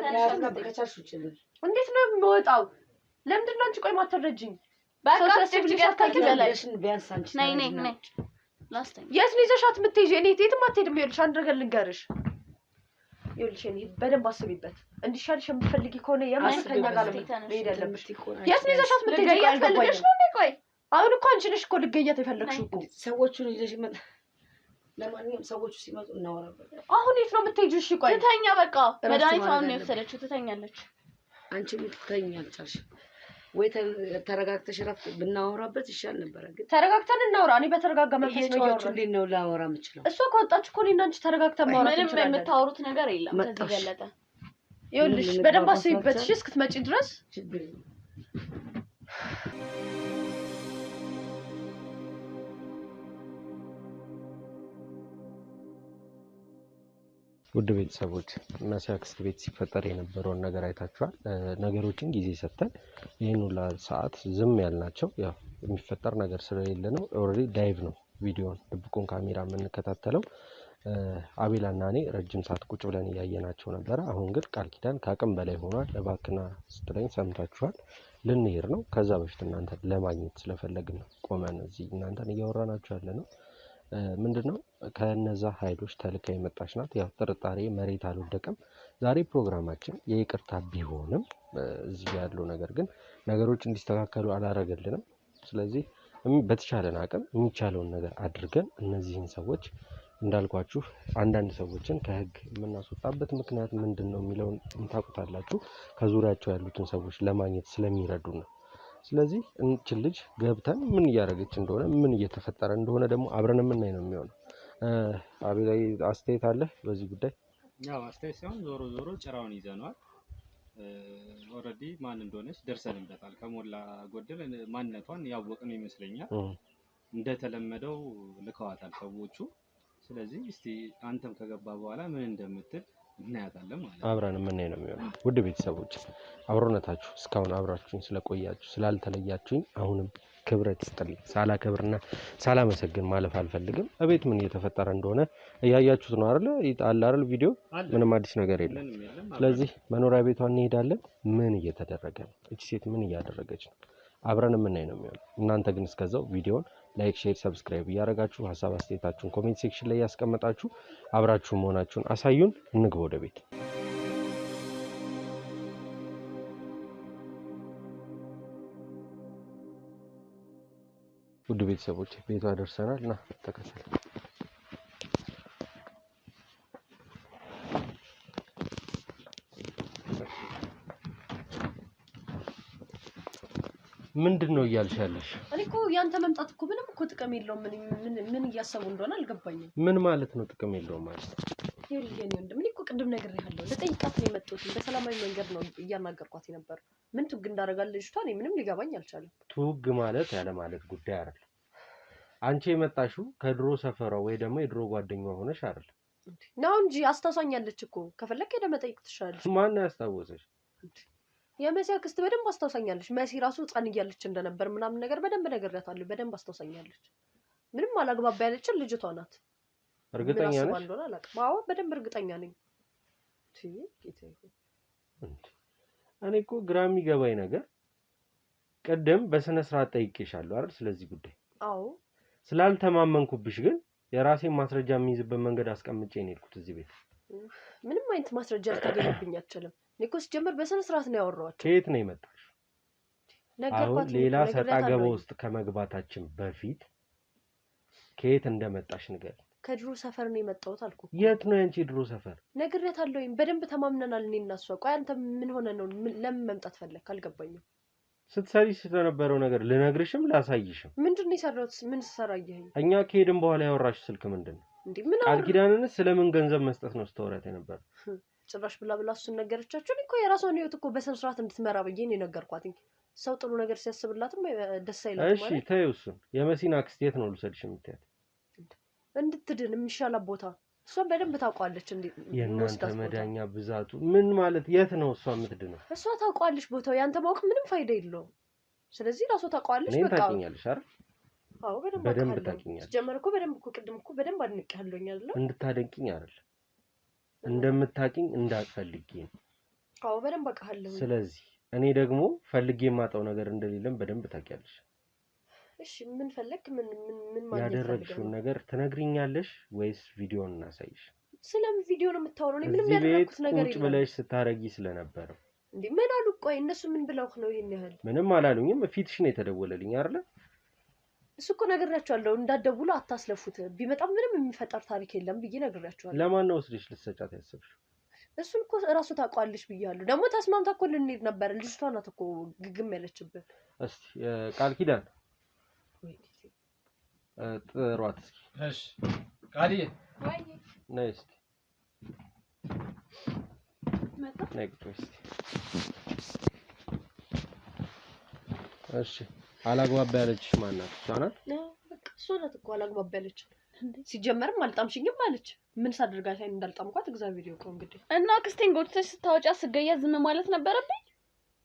በከቻልሽ ውጭ እንዴት ነው የምወጣው ለምንድን ነው አንቺ ቆይ ማትረጂኝ በቃ አስጨብጭቢያት ከዚህ በላይ ቢያንስ አንቺ ነይ ላስተኝ የት ነው ይዘሻት የምትሄጂ እኔ የትም አትሄድም ይኸውልሽ አንድ ነገር ልንገርሽ ይኸውልሽ እኔ በደንብ አስቢበት እንዲሻልሽ የምትፈልጊ ከሆነ የማስከኛ ጋር መሄድ ያለብሽ የት ነው ይዘሻት የምትሄጂ ያልፈልገሽ ነው እንዴ ቆይ አሁን እኮ አንቺ ነሽ እኮ ልገያት የፈለግሽው እኮ ሰዎቹን ይዘሽ መጣ ለማንኛውም ሰዎቹ ሲመጡ እናወራበት አሁን የት ነው የምትሄጂው እሺ ቆይ ትተኛ በቃ መድኃኒት አሁን ነው የወሰደችው ትተኛለች አንቺ ልትተኛለሽ ወይ ተረጋግተሽ ረፍት ብናወራበት ይሻል ነበር ግን ተረጋግተን እናወራ እኔ በተረጋጋ መንፈስ ነው ያወራው እንዴ ነው ላወራ የምችለው እሷ ከወጣች እኮ እኔና አንቺ ተረጋግተን ማውራት እንችላለን ምንም የምታወሩት ነገር የለም ከዚህ ገለጠ ይኸውልሽ በደንብ አስቢበት እሺ እስክትመጪ ድረስ ውድ ቤተሰቦች መሲ አክስት ቤት ሲፈጠር የነበረውን ነገር አይታችኋል ነገሮችን ጊዜ ሰጥተን ይሄን ሁሉ ሰዓት ዝም ያልናቸው ያው የሚፈጠር ነገር ስለሌለ ነው ኦሬዲ ላይቭ ነው ቪዲዮን ድብቁን ካሜራ የምንከታተለው አቤላና እኔ ረጅም ሰዓት ቁጭ ብለን ያየናቸው ነበር አሁን ግን ቃል ኪዳን ካቅም በላይ ሆኗል ለባክና ስትለኝ ሰምታችኋል ልንሄድ ነው ከዛ በፊት እናንተ ለማግኘት ስለፈለግን ነው ቆመን እዚህ እናንተን እያወራናችሁ ያለ ነው ምንድነው ከነዛ ኃይሎች ተልካ የመጣች ናት ያው ጥርጣሬ መሬት አልወደቀም ዛሬ ፕሮግራማችን የይቅርታ ቢሆንም እዚህ ያለው ነገር ግን ነገሮች እንዲስተካከሉ አላረገልንም ስለዚህ በተቻለን አቅም የሚቻለውን ነገር አድርገን እነዚህን ሰዎች እንዳልኳችሁ አንዳንድ ሰዎችን ከህግ የምናስወጣበት ምክንያት ምንድነው የሚለውን እንታቁታላችሁ ከዙሪያቸው ያሉትን ሰዎች ለማግኘት ስለሚረዱ ነው ስለዚህ እንችን ልጅ ገብተን ምን እያደረገች እንደሆነ ምን እየተፈጠረ እንደሆነ ደግሞ አብረን የምናይ ነው የሚሆነው አቤላይ አስተያየት አለ በዚህ ጉዳይ ያው አስተያየት ሳይሆን ዞሮ ጭራውን ይዘናል ኦሬዲ ማን እንደሆነች ደርሰንበታል ከሞላ ጎደል ማንነቷን ያወቅነው ይመስለኛል እንደተለመደው ልከዋታል ሰዎቹ ስለዚህ እስቲ አንተም ከገባ በኋላ ምን እንደምትል እናያታለን ማለት አብረን ምን ነው የሚሆነው ውድ ቤተሰቦች አብሮነታችሁ እስካሁን አብራችሁኝ ስለቆያችሁ ስላልተለያችሁኝ አሁንም ክብረት ይስጥልኝ ሳላከብርና ሳላመሰግን ማለፍ አልፈልግም እቤት ምን እየተፈጠረ እንደሆነ እያያችሁት ነው አይደል ይጣል አይደል ቪዲዮ ምንም አዲስ ነገር የለም ስለዚህ መኖሪያ ቤቷን እንሄዳለን ምን እየተደረገ ነው እቺ ሴት ምን እያደረገች ነው አብረን ምን ነው የሚሆነው እናንተ ግን እስከዛው ቪዲዮን ላይክ ሼር ሰብስክራይብ ያረጋችሁ ሐሳብ አስተያየታችሁን ኮሜንት ሴክሽን ላይ ያስቀምጣችሁ አብራችሁ መሆናችሁን አሳዩን እንግባ ወደ ቤት ውድ ቤተሰቦች ቤቷ ደርሰናል እና ተከተል ምንድነው እያልሻለሽ እኔ እኮ ያንተ መምጣት እኮ ምንም እኮ ጥቅም የለውም ምን እያሰቡ እንደሆነ አልገባኝም ምን ማለት ነው ጥቅም የለውም ማለት ይልየኔ ወንድም እኔ እኮ ቅድም ነግሬሃለሁ ለጠይቃት ነው የመጣሁት በሰላማዊ መንገድ ነው እያናገርኳት ነበር ምን ትግ እንዳረጋል ልጅቷ እኔ ምንም ሊገባኝ አልቻለም ትግ ማለት ያለ ማለት ጉዳይ አይደል አንቺ የመጣሽው ከድሮ ሰፈሯ ወይ ደግሞ የድሮ ጓደኛዋ ሆነሽ አይደል ነው እንጂ አስተሳኛለች እኮ ከፈለክ ሄደ መጠየቅ ትችላለሽ ማን ያስታወሰሽ የመሲ አክስት በደንብ አስተሳኛለች መሲ ራሱ ህፃን እያለች እንደነበር ምናምን ነገር በደንብ ነግሬያታለሁ በደንብ አስተሳኛለች ምንም አላግባባ ያለች ልጅቷ ናት እርግጠኛ ነሽ አዎ በደንብ እርግጠኛ ነኝ እኔ እኮ ግራ የሚገባኝ ነገር ቀደም በስነ ስርዓት ጠይቄሻለሁ አይደል ስለዚህ ጉዳይ አዎ ስላልተማመንኩብሽ ግን የራሴን ማስረጃ የሚይዝበት መንገድ አስቀምጬ ነው የሄድኩት እዚህ ቤት ምንም አይነት ማስረጃ ልታገኝብኝ አትችልም ኒኮስ ጀመር በስነ ስርዓት ነው ያወራኋቸው ከየት ነው የመጣሽ ነገርኳት ሌላ ሰጣ ገባ ውስጥ ከመግባታችን በፊት ከየት እንደመጣሽ ንገር ከድሮ ሰፈር ነው የመጣሁት አልኩ የት ነው ያንቺ ድሮ ሰፈር ነግሬያታለሁ በደንብ ተማምነናል እኔና እሷ ቆይ አንተ ምን ሆነ ነው ለምን መምጣት ፈለክ አልገባኝም ስትሰሪ ስለነበረው ነገር ልነግርሽም ላሳይሽም ምንድነው የሰራሁት ምን ሰራየኝ እኛ ከሄድን በኋላ ያወራሽ ስልክ ምንድነው እንዴ ምን ቃል ኪዳንን ስለምን ገንዘብ መስጠት ነው ስተወራት የነበር ጭራሽ ብላ እሱን ነገረቻችሁ እኮ የራሷን ህይወት እኮ በስነ ስርዓት እንድትመራ ብዬ ነው የነገርኳትኝ ሰው ጥሩ ነገር ሲያስብላትም ደስ አይላትም ማለት እሺ ተይው እሱን የመሲና አክስት የት ነው ልሰድሽ የምትያት እንድትድን የሚሻላት ቦታ እሷን በደንብ ታውቃለች እንዴ የእናንተ መዳኛ ብዛቱ ምን ማለት የት ነው እሷ የምትድነው እሷ ታውቃለች ቦታው ያንተ ማወቅ ምንም ፋይዳ የለውም ስለዚህ ራሷ ታውቃለች በቃ ታውቂኛለሽ አይደል አዎ በደንብ ታውቂኛለሽ። ጀመረ እኮ በደንብ እኮ ቅድም እኮ በደንብ አድንቄያለሁኝ አይደል? እንድታደንቂኝ አይደል እንደምታውቂኝ እንዳትፈልጊ ነው። አዎ በደንብ አውቃለሁ። ስለዚህ እኔ ደግሞ ፈልጌ የማጣው ነገር እንደሌለም በደንብ ታውቂያለሽ። እሺ ምን ፈለክ? ምን ማለት ያደረግሽውን ነገር ትነግሪኛለሽ ወይስ ቪዲዮን እናሳይሽ? ስለምን ቪዲዮ ነው የምታወራው? እኔ ምንም ያደረኩት ነገር የለም። ቁጭ ብለሽ ስታረጊ ስለነበረ እንዴ ምን አሉ? ቆይ እነሱ ምን ብለውህ ነው ይሄን ያህል? ምንም አላሉኝም። ፊትሽ ነው የተደወለልኝ አይደል? እሱ እኮ ነግሬያቸዋለሁ፣ እንዳትደውሉ አታስለፉት፣ ቢመጣም ምንም የሚፈጠር ታሪክ የለም ብዬ ነግሬያቸዋለሁ። ለማን ነው ወስደሽ ልትሰጫት ያሰብሽው? እሱን እኮ እራሱ ታውቀዋለሽ ብያለሁ። ደግሞ ተስማምታ እኮ ልንሄድ ነበር። ልጅቷ ናት እኮ ግግም ያለችብን። እስቲ ቃል ኪዳን ጥሯት እስኪ። እሺ ቃልዬ ነይ እስቲ ነይ ቁጭ እስቲ። እሺ አላግባባ ያለችሽ ማን ናት? እሷ ናት? በቃ እሷ ናት እኮ አላግባባ ያለች። ሲጀመርም አልጣምሽኝም አለች። ምን ሳደርጋት አይን እንዳልጣምኳት እግዚአብሔር ይወቀው። እንግዲህ እና ክስቴን ጎትተሽ ስታወጫ ስገያ ዝም ማለት ነበረብኝ?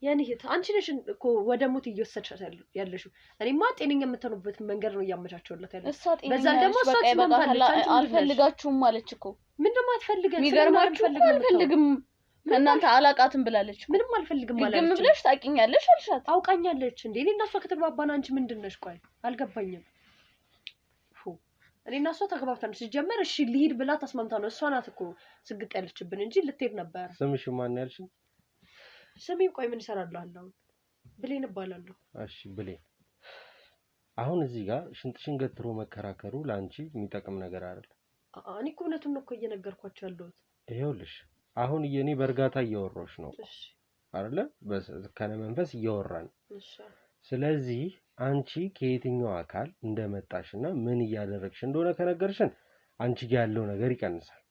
ያኔ አንቺ ነሽ እኮ ወደ ሞት እየወሰድሻት ያለሽው። እኔማ ጤነኛ የምትሆኑበት መንገድ ነው እያመቻቸውላት ያለው። እሷ ጤነኛ ነሽ፣ በቃ ይበቃታል። አልፈልጋችሁም ማለች እኮ። ምን ደግሞ አትፈልገን? የሚገርማችሁ አልፈልግም ከእናንተ አላቃትም ብላለች። ምንም አልፈልግም ማለት ግም ብለሽ ታውቂኛለሽ አልሻት። አውቃኛለች እንዴ? እኔ እና እሷ ከተግባባን አንቺ ምንድን ነሽ? ቆይ አልገባኝም። እኔ እና እሷ ተግባብተን ሲጀመር እሺ ልሂድ ብላ ተስማምታ ነው። እሷ ናት እኮ ስግጥ ያለችብን እንጂ ልትሄድ ነበር። ስምሽ ማን ያልሽኝ? ስሜን ቆይ ምን እሰራለሁ? ብሌን እባላለሁ። እሺ ብሌን፣ አሁን እዚህ ጋር ሽንጥሽን ገትሮ መከራከሩ ለአንቺ የሚጠቅም ነገር አይደለም። እኔ እኮ እውነቱን ነው እኮ እየነገርኳቸው ያለሁት። ይኸውልሽ አሁን እኔ በእርጋታ እያወራሁሽ ነው አይደለ? ከነ መንፈስ እያወራን። ስለዚህ አንቺ ከየትኛው አካል እንደመጣሽና ምን እያደረግሽ እንደሆነ ከነገርሽን አንቺ ጋር ያለው ነገር ይቀንሳል።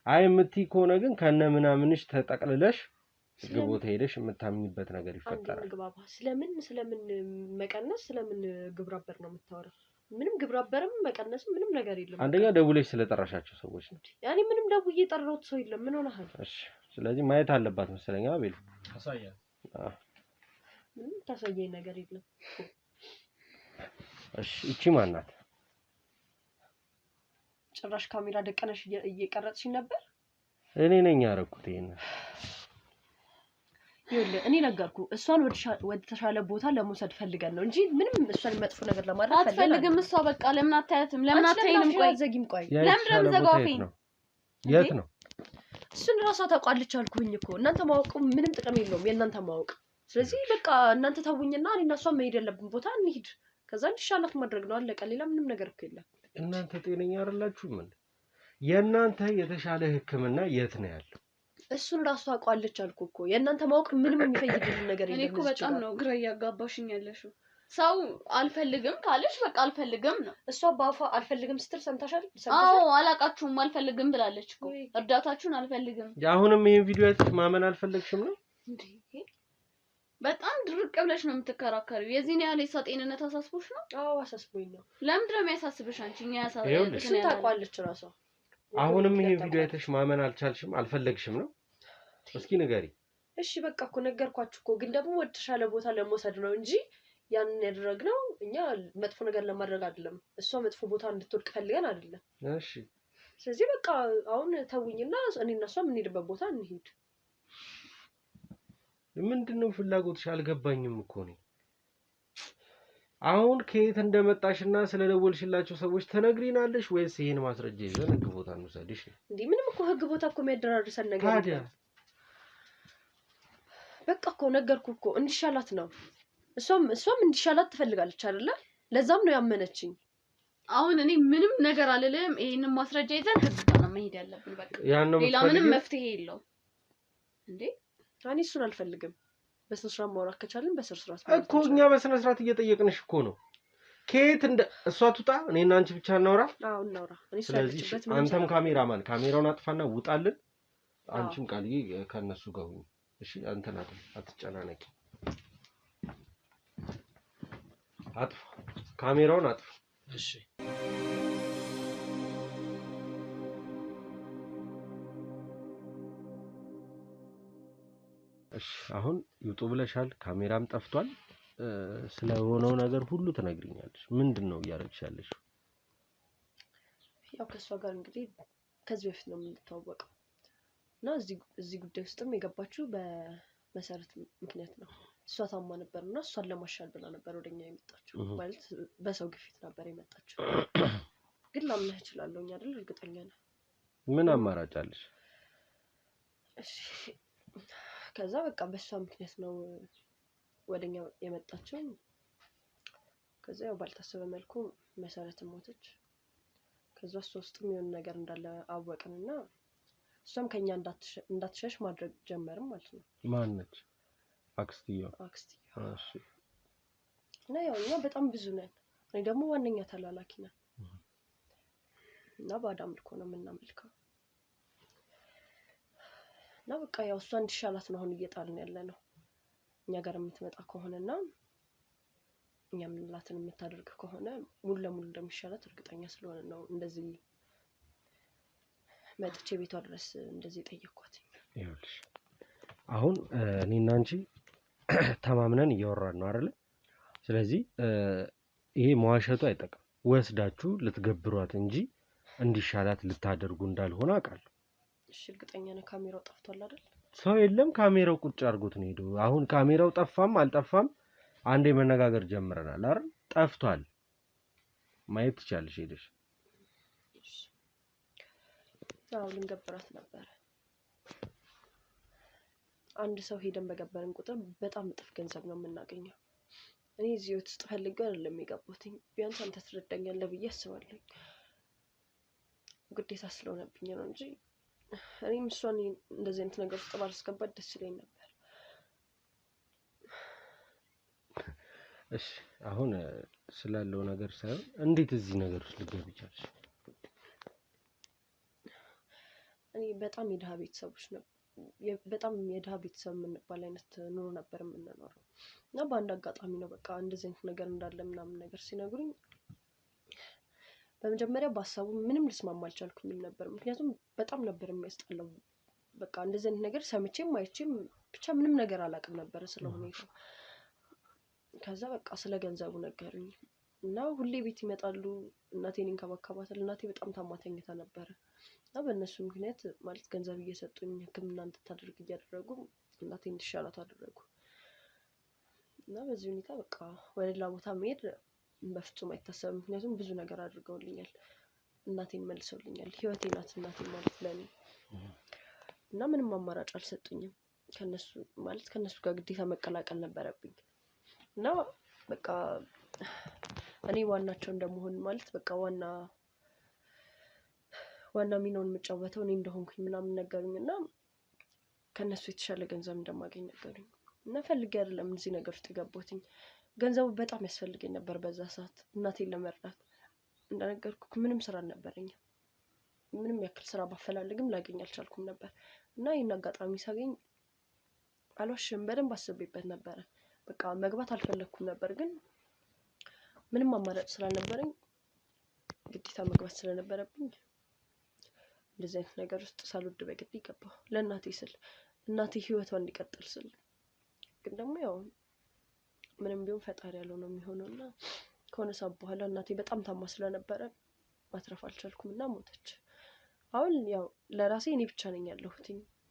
አይ የምትይ ከሆነ ግን ከነ ምናምንሽ ተጠቅልለሽ ግቦታ ሄደሽ የምታምኝበት ነገር ይፈጠራል። ስለምን መቀነስ ስለምን ግብራበር ነው የምታወራው? ምንም ግብራበርም መቀነስም ምንም ነገር የለም። አንደኛ ደውለሽ ስለጠራሻቸው ሰዎች ነው። ያኔ ምንም ደውዬ የጠራሁት ሰው የለም። ምን ሆነሃል? እሺ ስለዚህ ማየት አለባት መሰለኝ። አቤል ታሳያ ምንም ታሳየኝ ነገር የለም። እሺ እቺ ማን ናት? ጭራሽ ካሜራ ደቀነሽ እየቀረጽሽኝ ነበር? እኔ ነኝ ያደረኩት ይሄን። ይኸውልህ እኔ ነገርኩ እሷን ወደ ተሻለ ቦታ ለመውሰድ ፈልገን ነው እንጂ ምንም እሷን መጥፎ ነገር ለማድረግ አትፈልግም። እሷ በቃ ለምን አታያትም? ለምን አታይንም? ቆይ ዘጊም ቆይ ለምን ዘጋፊኝ? የት ነው? እሱን ራሷ ታውቃለች አልኩኝ እኮ። እናንተ ማወቁ ምንም ጥቅም የለውም የእናንተ ማወቅ። ስለዚህ በቃ እናንተ ታውኝና እኔና እሷ መሄድ ያለብን ቦታ እንሂድ። ከዛ እንዲሻላት ማድረግ ነው አለቀ። ሌላ ምንም ነገር እኮ የለም። እናንተ ጤነኛ አይደላችሁም እንዴ? የእናንተ የተሻለ ሕክምና የት ነው ያለው? እሱን ራሱ ታውቃለች አልኩ እኮ። የእናንተ ማወቅ ምንም የሚፈይድልን ነገር የለም። እኔ እኮ በጣም ነው ግራ እያጋባሽኝ ያለሽው። ሰው አልፈልግም ካለሽ በቃ አልፈልግም ነው። እሷ በአፏ አልፈልግም ስትል ሰምታሻል? አዎ አላቃችሁም አልፈልግም ብላለች እኮ። እርዳታችሁን አልፈልግም። አሁንም ይሄን ቪዲዮ አይተሽ ማመን አልፈለግሽም ነው? እንዴ በጣም ድርቅ ብለሽ ነው የምትከራከሪው። የዚህን ያህል የሷ ጤንነት አሳስቦሽ ነው? አዎ አሳስቦኝ ነው። ለምንድን ነው የሚያሳስብሽ አንቺ? እኛ እሱን ታውቃለች ራሷ። አሁንም ይሄን ቪዲዮ አይተሽ ማመን አልቻልሽም አልፈለግሽም ነው? እስኪ ንገሪ። እሺ በቃ እኮ ነገርኳችሁ እኮ። ግን ደግሞ ወደ ተሻለ ቦታ ለመውሰድ ነው እንጂ ያንን ያደረግነው እኛ መጥፎ ነገር ለማድረግ አይደለም። እሷ መጥፎ ቦታ እንድትወድቅ ፈልገን አይደለም። እሺ ስለዚህ በቃ አሁን ተውኝና እኔና እሷ የምንሄድበት ቦታ እንሂድ። ምንድነው ፍላጎትሽ? አልገባኝም እኮ ነው። አሁን ከየት እንደመጣሽና ስለደወልሽላቸው ሰዎች ተነግሪናለሽ ወይስ ይሄን ማስረጃ ይዘን ህግ ቦታ እንውሰድሽ? እንዴ ምንም እኮ ህግ ቦታ እኮ የሚያደራርሰን ነገር ታዲያ በቃ እኮ ነገርኩ እኮ እንዲሻላት ነው። እሷም እንዲሻላት ትፈልጋለች አይደለ? ለዛም ነው ያመነችኝ። አሁን እኔ ምንም ነገር አልልም። ይሄንን ማስረጃ ይዘን ህግ ነው መሄድ ያለብን። በቃ ሌላ ምንም መፍትሄ የለውም። እንዴ እኔ እሱን አልፈልግም። በስነ ስርዓት ማውራት ከቻልን በስነ ስርዓት እኮ እኛ በስነ ስርዓት እየጠየቅንሽ እኮ ነው። ከየት እሷ ትውጣ፣ እኔና አንቺ ብቻ እናውራ። አዎ እናውራ። ስለዚህ አንተም ካሜራማን ካሜራውን አጥፋና ውጣልን። አንቺም ቃልዬ ከነሱ ጋር ሁኚ። እሺ አንተና አትጨናነቂ። አጥፋ ካሜራውን አጥፋ። እሺ እሺ አሁን ይውጡ ብለሻል። ካሜራም ጠፍቷል። ስለሆነው ነገር ሁሉ ትነግሪኛለሽ። ምንድነው እያደረግሽ ያለሽው? ያው ከእሷ ጋር እንግዲህ ከዚህ በፊት ነው የምንተዋወቀው እና እዚህ ጉዳይ ውስጥም የገባችው በመሰረት ምክንያት ነው። እሷ ታማ ነበር እና እሷን ለማሻል ብላ ነበር ወደኛ የመጣችው። ማለት በሰው ግፊት ነበር የመጣችው። ግን ላምነህ እችላለሁ አይደል? እርግጠኛ ነኝ። ምን አማራጭ አለሽ? እሺ ከዛ በቃ በሷ ምክንያት ነው ወደኛ የመጣችው። ከዛ ያው ባልታሰበ መልኩ መሰረትም ሞተች። ከዛ ውስጥም የሆነ ነገር እንዳለ አወቅንና እሷም ከኛ እንዳትሸሽ ማድረግ ጀመርም ማለት ነው። ማን ነች? አክስትዮ። እሺ እና ያው እኛ በጣም ብዙ ነን። እኔ ደግሞ ዋነኛ ተላላኪ ነኝ እና ባዳም ልኮ ነው የምናመልከው። እና በቃ ያው እሷ እንዲሻላት ነው አሁን እየጣልን ያለነው። እኛ ጋር የምትመጣ ከሆነና እኛ ምንላትን የምታደርግ ከሆነ ሙሉ ለሙሉ እንደሚሻላት እርግጠኛ ስለሆነ ነው እንደዚህ መጥቼ ቤቷ ድረስ እንደዚህ ጠየቅኳት። ይኸውልሽ አሁን እኔና አንቺ ተማምነን እያወራን ነው አይደል? ስለዚህ ይሄ መዋሸቱ አይጠቅም። ወስዳችሁ ልትገብሯት እንጂ እንዲሻላት ልታደርጉ እንዳልሆነ አውቃለሁ። እሺ እርግጠኛ ነኝ። ካሜራው ጠፍቷል አይደል? ሰው የለም። ካሜራው ቁጭ አድርጎት ነው ሄዶ። አሁን ካሜራው ጠፋም አልጠፋም አንዴ መነጋገር ጀምረናል አይደል? ጠፍቷል። ማየት ትችያለሽ ሄደሽ። አዎ ልንገብራት ነበር። አንድ ሰው ሄደን በገበርን ቁጥር በጣም እጥፍ ገንዘብ ነው የምናገኘው። እኔ እዚህ ውስጥ ፈልገው አይደለም የገባሁት። ቢያንስ አንተ ትረዳኛለህ ብዬ አስባለሁ። ግዴታ ስለሆነብኝ ነው እንጂ እኔም እሷን እንደዚህ አይነት ነገር ውስጥ ባላስገባት ደስ ይለኝ ነበር። እሺ አሁን ስላለው ነገር ሳይሆን እንዴት እዚህ ነገር ውስጥ ልትገቢ ቻልሽ? እኔ በጣም የድሃ ቤተሰቦች ነው በጣም የድሃ ቤተሰብ የምንባል አይነት ኑሮ ነበር የምንኖረው እና በአንድ አጋጣሚ ነው በቃ እንደዚህ አይነት ነገር እንዳለ ምናምን ነገር ሲነግሩኝ በመጀመሪያ በሀሳቡ ምንም ልስማማ አልቻልኩኝም ነበር። ምክንያቱም በጣም ነበር የሚያስጠላው። በቃ እንደዚህ አይነት ነገር ሰምቼም አይቼም ብቻ ምንም ነገር አላውቅም ነበር ስለሁኔታው። ከዛ በቃ ስለ ገንዘቡ ነገሩኝ እና ሁሌ ቤት ይመጣሉ። እናቴን እንከባከባታል። እናቴ በጣም ታማ ተኝታ ነበር እና በእነሱ ምክንያት ማለት ገንዘብ እየሰጡኝ ሕክምና እንድታደርግ እያደረጉ እናቴ እንድሻላት አደረጉ እና በዚህ ሁኔታ በቃ ወደ ሌላ ቦታ መሄድ በፍጹም አይታሰብም። ምክንያቱም ብዙ ነገር አድርገውልኛል። እናቴን መልሰውልኛል። ህይወቴ ናት እናቴ ማለት ለኔ እና ምንም አማራጭ አልሰጡኝም። ከነሱ ጋር ግዴታ መቀላቀል ነበረብኝ እና በቃ እኔ ዋናቸው እንደመሆን ማለት በቃ ዋና ሚናውን የምጫወተው እኔ እንደሆንኩኝ ምናምን ነገሩኝ እና ከነሱ የተሻለ ገንዘብ እንደማገኝ ነገሩኝ እና ፈልጌ አይደለም እዚህ ነገር ውስጥ የገባሁትኝ። ገንዘቡ በጣም ያስፈልገኝ ነበር በዛ ሰዓት እናቴን ለመርዳት። እንደነገርኩህ ምንም ስራ አልነበረኝም። ምንም ያክል ስራ ባፈላልግም ላገኝ አልቻልኩም ነበር እና ይሄን አጋጣሚ ሳገኝ አልዋሽም በደንብ አስቤበት ነበረ። በቃ መግባት አልፈለኩም ነበር ግን ምንም አማራጭ ስላልነበረኝ ግዴታ መግባት ስለነበረብኝ እንደዚህ አይነት ነገር ውስጥ ሳልወድ በግድ ገባሁ። ለእናቴ ስል እናቴ ህይወቷ እንዲቀጥል ስል ግን ደግሞ ያው ምንም ቢሆን ፈጣሪ ያለው ነው የሚሆነውና ከሆነ ሰዓት በኋላ እናቴ በጣም ታማ ስለነበረ ማትረፍ አልቻልኩም እና ሞተች። አሁን ያው ለራሴ እኔ ብቻ ነኝ ያለሁት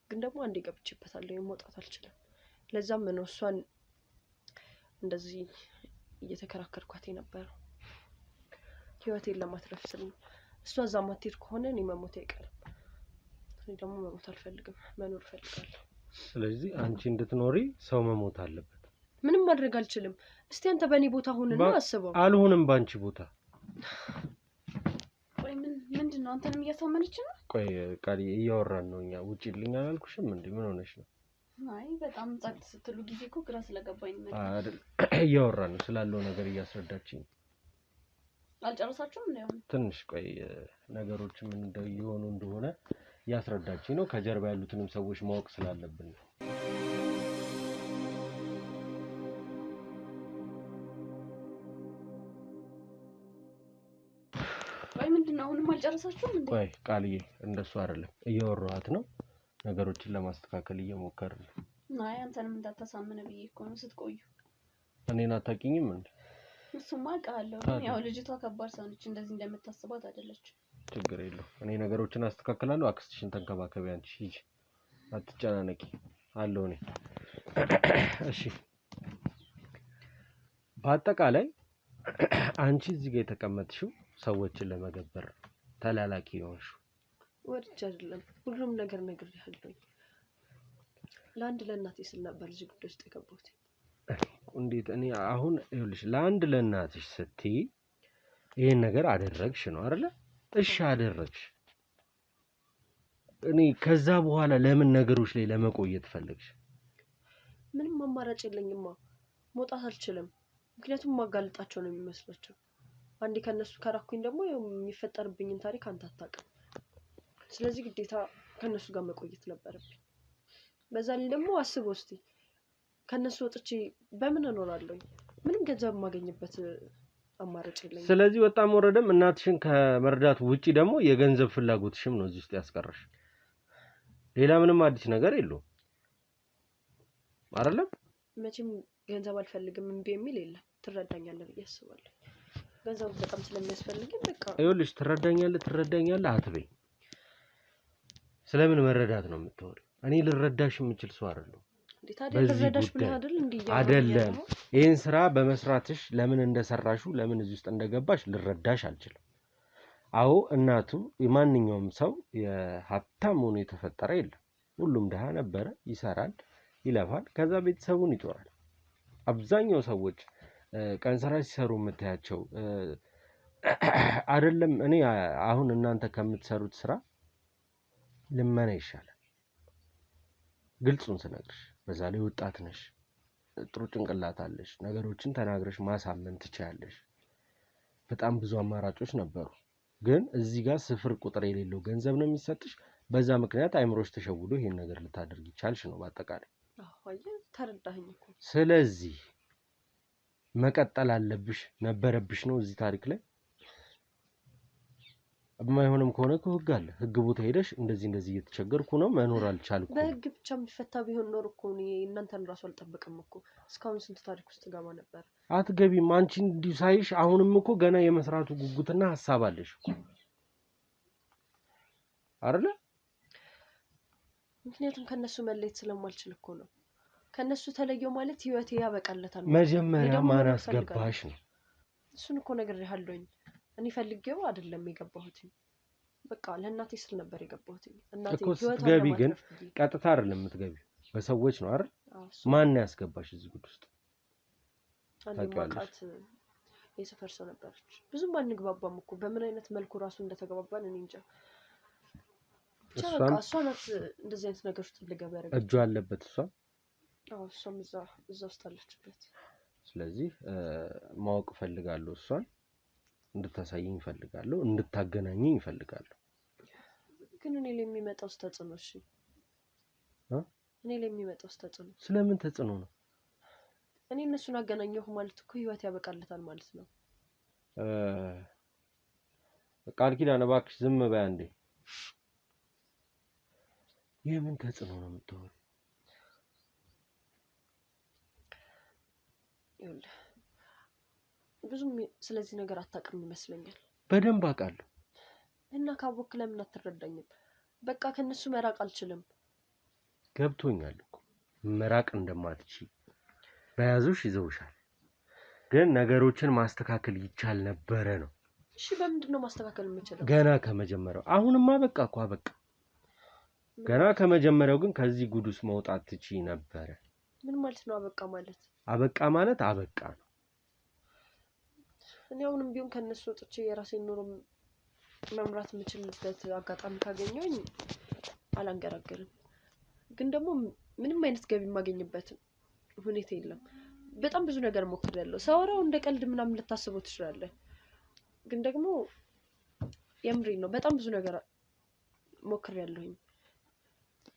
ግን ደግሞ አንዴ ገብቼበታለሁ መውጣት አልችልም። ለዛም ነው እሷን እንደዚህ እየተከራከርኳት የነበረው ህይወቴን ለማትረፍ ስል። እሷ እዛ ማትሄድ ከሆነ እኔ መሞት አይቀርም። እኔ ደግሞ መሞት አልፈልግም፣ መኖር እፈልጋለሁ። ስለዚህ አንቺ እንድትኖሪ ሰው መሞት አለበት። ምንም ማድረግ አልችልም። እስቲ አንተ በእኔ ቦታ ሁንና አስበው። አልሆንም ባንቺ ቦታ። ቆይ ምንድን ነው አንተንም እያሳመነች ነው? ቆይ ቃል እያወራን ነው እኛ። ውጪ ልኝ አላልኩሽም እንዴ? ምን ሆነሽ ነው? አይ በጣም ጸጥ ስትሉ ጊዜ እኮ ግራ ስለገባኝ ነው። አይደል እያወራን ነው ስላለው ነገር እያስረዳችኝ። አልጨረሳችሁም እንዴ? ትንሽ ቆይ ነገሮች ምን እንደሆኑ እንደሆነ እያስረዳችኝ ነው። ከጀርባ ያሉትንም ሰዎች ማወቅ ስላለብን ነው። ቆይ ምንድነው አሁንም አልጨረሳችሁም እንዴ? ቆይ ቃልዬ እንደሱ አይደለም እያወራኋት ነው። ነገሮችን ለማስተካከል እየሞከርን ነው። አይ አንተንም እንዳታሳምነ ብዬ እኮ ነው ስትቆዩ። እኔን አታውቂኝም እንዴ? እሱማ አውቃለሁ፣ ግን ያው ልጅቷ ከባድ ሰው ነች፣ እንደዚህ እንደምታስባት አይደለችም። ችግር የለው እኔ ነገሮችን አስተካክላለሁ። አክስትሽን ተንከባከቢ አንቺ ሂጂ፣ አትጨናነቂ አለው እኔ። እሺ በአጠቃላይ አንቺ እዚህ ጋር የተቀመጥሽው ሰዎችን ለመገበር ተላላኪ የሆንሽው ወድጄ አይደለም። ሁሉም ነገር ነግሬሃለሁ። ለአንድ ለእናቴ ስል ነበር እዚህ ጉዳይ ውስጥ የገባሁት። እንዴት እኔ አሁን ይኸውልሽ ለአንድ ለእናትሽ ስትይ ይሄን ነገር አደረግሽ ነው አይደለ? እሺ አደረግሽ። እኔ ከዛ በኋላ ለምን ነገሮች ላይ ለመቆየት ፈለግሽ? ምንም አማራጭ የለኝማ። መውጣት አልችልም። ምክንያቱም ማጋለጣቸው ነው የሚመስላቸው። አንዴ ከነሱ ከራኩኝ ደግሞ የሚፈጠርብኝን ታሪክ አንተ አታውቅም። ስለዚህ ግዴታ ከነሱ ጋር መቆየት ነበረብኝ። በዛ ላይ ደግሞ አስበው እስቲ ከነሱ ወጥቼ በምን እኖራለሁ? ምንም ገንዘብ የማገኝበት አማራጭ የለኝም። ስለዚህ ወጣም ወረደም እናትሽን ከመርዳት ውጪ ደግሞ የገንዘብ ፍላጎትሽም ነው እዚህ ውስጥ ያስቀረሽ። ሌላ ምንም አዲስ ነገር የለውም አይደለም? መቼም ገንዘብ አልፈልግም እምቢ የሚል የለም። ትረዳኛለህ ብዬ አስባለሁ። ገንዘቡ በጣም ስለሚያስፈልገኝ በቃ ይኸውልሽ ትረዳኛለህ አትበይ። ስለምን መረዳት ነው የምትወሪው? እኔ ልረዳሽ የምችል ሰው አይደለሁም። አይደለም ይሄን ስራ በመስራትሽ ለምን እንደሰራሹ ለምን እዚህ ውስጥ እንደገባሽ ልረዳሽ አልችልም። አዎ እናቱ የማንኛውም ሰው የሀብታም ሆኖ የተፈጠረ የለም። ሁሉም ደሃ ነበረ፣ ይሰራል፣ ይለፋል፣ ከዛ ቤተሰቡን ይጦራል። አብዛኛው ሰዎች ቀን ስራ ሲሰሩ የምታያቸው አይደለም። እኔ አሁን እናንተ ከምትሰሩት ስራ ልመና ይሻላል። ግልጹን ስነግርሽ በዛ ላይ ወጣት ነሽ፣ ጥሩ ጭንቅላት አለሽ፣ ነገሮችን ተናግረሽ ማሳመን ትችያለሽ። በጣም ብዙ አማራጮች ነበሩ። ግን እዚህ ጋር ስፍር ቁጥር የሌለው ገንዘብ ነው የሚሰጥሽ። በዛ ምክንያት አይምሮሽ ተሸውዶ ይሄን ነገር ልታደርጊ ቻልሽ ነው በአጠቃላይ። ተረዳኸኝ እኮ። ስለዚህ መቀጠል አለብሽ ነበረብሽ ነው እዚህ ታሪክ ላይ። የማይሆንም ከሆነ ህግ አለ። ህግ ቦታ ሄደሽ እንደዚህ እየተቸገርኩ ነው መኖር አልቻልኩም። በህግ ብቻ የሚፈታ ቢሆን ኖር እኮ እኔ እናንተን ራሱ አልጠብቅም እኮ። እስካሁን ስንት ታሪክ ውስጥ ገባ ነበር። አትገቢም። አንቺ እንዲሁ ሳይሽ አሁንም እኮ ገና የመስራቱ ጉጉትና ሀሳብ አለሽ እኮ አይደለ? ምክንያቱም ከነሱ መለየት ስለማልችል እኮ ነው። ከነሱ ተለየው ማለት ህይወቴ ያበቃለታል። መጀመሪያ ማን አስገባሽ ነው? እሱን እኮ ነግሬሃለሁኝ። እኔ ፈልጌው አይደለም የገባሁት። በቃ ለእናቴ ስል ነበር የገባሁት። እናቴ ህይወቷን ገቢ ግን ቀጥታ አይደለም የምትገቢው፣ በሰዎች ነው አይደል? ማን ያስገባሽ እዚህ ጉድ ውስጥ? አንድ ማቃት የሰፈር ሰው ነበረች። ብዙም አንግባባም እኮ በምን አይነት መልኩ ራሱ እንደተገባባን እኔ እንጃ። በቃ እሷ ናት እንደዚህ አይነት ነገር ውስጥ ልገባ ያደረገች። እጇ አለበት እሷ። አዎ እሷም እዛ ውስጥ አለችበት። ስለዚህ ማወቅ ፈልጋለሁ፣ እሷን እንድታሳየኝ ፈልጋለሁ፣ እንድታገናኘኝ ፈልጋለሁ። ግን እኔ ላይ የሚመጣው ተጽዕኖ እሺ፣ እኔ ላይ የሚመጣው ተጽዕኖ ስለምን ተጽዕኖ ነው? እኔ እነሱን አገናኘሁ ማለት እኮ ህይወት ያበቃለታል ማለት ነው። ቃል ኪዳን እባክሽ ዝም በይ አንዴ። የምን ተጽዕኖ ነው የምትሆነው? ይኸውልህ ብዙም ስለዚህ ነገር አታውቅም ይመስለኛል። በደንብ አውቃለሁ። እና ካወቅክ ለምን አትረዳኝም? በቃ ከነሱ መራቅ አልችልም። ገብቶኛል እኮ መራቅ እንደማትችይ። በያዙሽ ይዘውሻል። ግን ነገሮችን ማስተካከል ይቻል ነበረ ነው። እሺ በምንድን ነው ማስተካከል የምችለው? ገና ከመጀመሪያው። አሁንማ በቃ እኮ አበቃ። ገና ከመጀመሪያው ግን ከዚህ ጉድ ውስጥ መውጣት ትችይ ነበረ። ምን ማለት ነው አበቃ ማለት? አበቃ ማለት አበቃ ነው። እኔ አሁንም ቢሆን ከነሱ ወጥቼ የራሴን ኑሮ መምራት የምችልበት አጋጣሚ ካገኘሁኝ አላንገራገርም። ግን ደግሞ ምንም አይነት ገቢ የማገኝበት ሁኔታ የለም። በጣም ብዙ ነገር ሞክሬያለሁ። ሳወራው እንደ ቀልድ ምናምን ልታስበው ትችላለህ። ግን ደግሞ የምሬን ነው። በጣም ብዙ ነገር ሞክሬያለሁኝ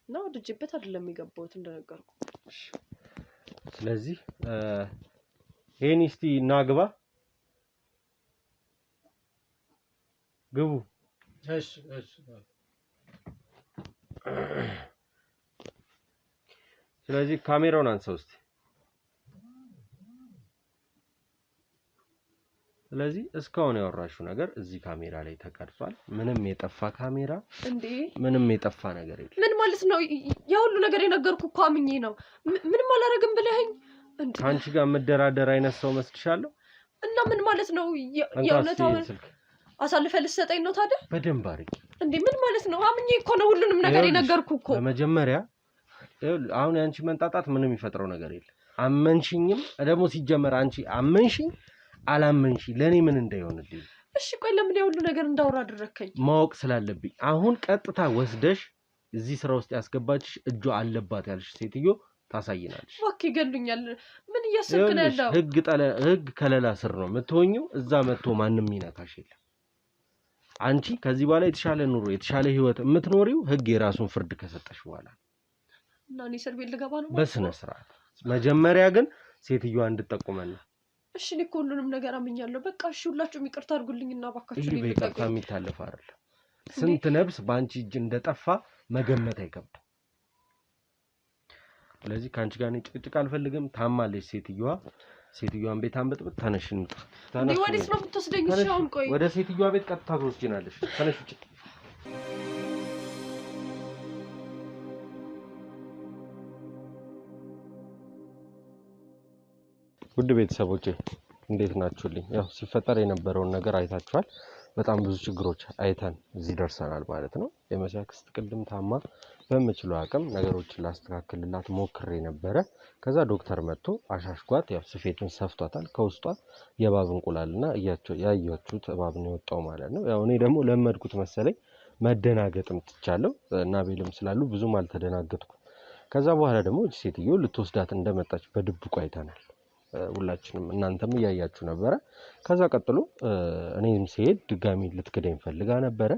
እና ወድጄበት አይደለም የገባሁት እንደነገርኩ። ስለዚህ ይሄን እስቲ እናግባ። ግቡ። እሺ ስለዚህ ካሜራውን አንሳው እስቲ። ስለዚህ እስካሁን ያወራሽው ነገር እዚህ ካሜራ ላይ ተቀርጿል። ምንም የጠፋ ካሜራ እንዴ ምንም የጠፋ ነገር የለም። ምን ማለት ነው? ያ ሁሉ ነገር የነገርኩህ እኮ አምኜ ነው። ምንም አላረግም ብለኸኝ እንዴ? አንቺ ጋር መደራደር አይነት ሰው መስልሻለሁ? እና ምን ማለት ነው? የእውነታውን አሳልፈህ ልትሰጠኝ ነው ታዲያ? በደንብ አድርጊ። እንዴ ምን ማለት ነው? አምኜ እኮ ነው ሁሉንም ነገር የነገርኩህ እኮ። በመጀመሪያ አሁን ያንቺ መንጣጣት ምንም የሚፈጥረው ነገር የለም። አመንሽኝም ደግሞ ሲጀመር አንቺ አመንሽኝ አላመንሽ ለኔ ምን እንዳይሆንልኝ። እሺ ቆይ ለምን ያው ሁሉ ነገር እንዳወራ አደረከኝ? ማወቅ ስላለብኝ አሁን ቀጥታ ወስደሽ እዚህ ስራ ውስጥ ያስገባችሽ እጇ አለባት ያልሽ ሴትዮ ታሳይናለሽ። ወክ ይገሉኛል። ምን እያሰብክ ነው ያለው? ህግ ከለላ ስር ነው የምትሆኚው። እዛ መጥቶ ማንም ይነካሽ የለም። አንቺ ከዚህ በኋላ የተሻለ ኑሮ የተሻለ ህይወት የምትኖሪው ህግ የራሱን ፍርድ ከሰጠሽ በኋላ እና እኔ እስር ቤት ልገባ ነው በስነ ስርዓት። መጀመሪያ ግን ሴትዮዋ እንድትጠቁመን ነው። እሺ እኔ እኮ ሁሉንም ነገር አምኛለሁ። በቃ እሺ ሁላችሁም ይቅርታ አድርጉልኝና ባካችሁ ይሄ በይቅርታ የሚታለፍ አይደለም። ስንት ነብስ ባንቺ እጅ እንደጠፋ መገመት አይከብድም። ስለዚህ ካንቺ ጋር ጭቅጭቅ አልፈልግም። ታማለች ሴትዮዋ። ሴትዮዋን ቤት አንበጥብጥ። ተነሽ እንውጣ። እንዴ ወዴት ነው የምትወስደኝ? እሺ አሁን ቆይ ወደ ሴትዮዋ ቤት ቀጥታ ትወስጂናለሽ። ተነሽ ውጪ። ውድ ቤተሰቦቼ እንዴት ናችሁልኝ? ያው ሲፈጠር የነበረውን ነገር አይታችኋል። በጣም ብዙ ችግሮች አይተን እዚህ ደርሰናል ማለት ነው። የመሲ አክስት ቅድም ታማ በምችለው አቅም ነገሮችን ላስተካክልላት ሞክሬ ነበረ። ከዛ ዶክተር መጥቶ አሻሽጓት ያው ስፌቱን ሰፍቷታል። ከውስጧ የእባብ እንቁላልና ያያችሁት እባብ ነው የወጣው ማለት ነው። ያው እኔ ደግሞ ለመድኩት መሰለኝ መደናገጥም ትቻለሁ እና ቤልም ስላሉ ብዙም አልተደናገጥኩም። ከዛ በኋላ ደግሞ እቺ ሴትዮ ልትወስዳት እንደመጣች በድብቁ አይተናል። ሁላችንም እናንተም እያያችሁ ነበረ። ከዛ ቀጥሎ እኔም ሲሄድ ድጋሚ ልትክደኝ ፈልጋ ነበረ።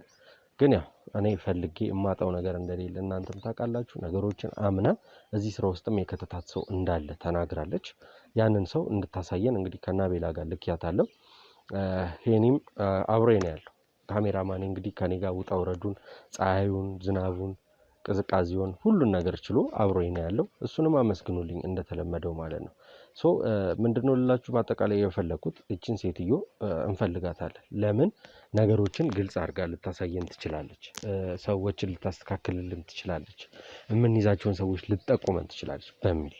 ግን ያው እኔ ፈልጌ የማጣው ነገር እንደሌለ እናንተም ታውቃላችሁ። ነገሮችን አምና እዚህ ስራ ውስጥም የከተታት ሰው እንዳለ ተናግራለች። ያንን ሰው እንድታሳየን እንግዲህ ከናቤላ ጋር ልክያታለሁ። ሄኒም አብሮኝ ነው ያለው። ካሜራማን እንግዲህ ከኔ ጋር ውጣ ውረዱን፣ ፀሐዩን፣ ዝናቡን፣ ቅዝቃዜውን ሁሉን ነገር ችሎ አብሮኝ ነው ያለው። እሱንም አመስግኑልኝ እንደተለመደው ማለት ነው። ምንድነው ልላችሁ በአጠቃላይ የፈለኩት እቺን ሴትዮ እንፈልጋታለን። ለምን ነገሮችን ግልጽ አድርጋ ልታሳየን ትችላለች። ሰዎችን ልታስተካክልልን ትችላለች። የምንይዛቸውን ሰዎች ልትጠቁመን ትችላለች በሚል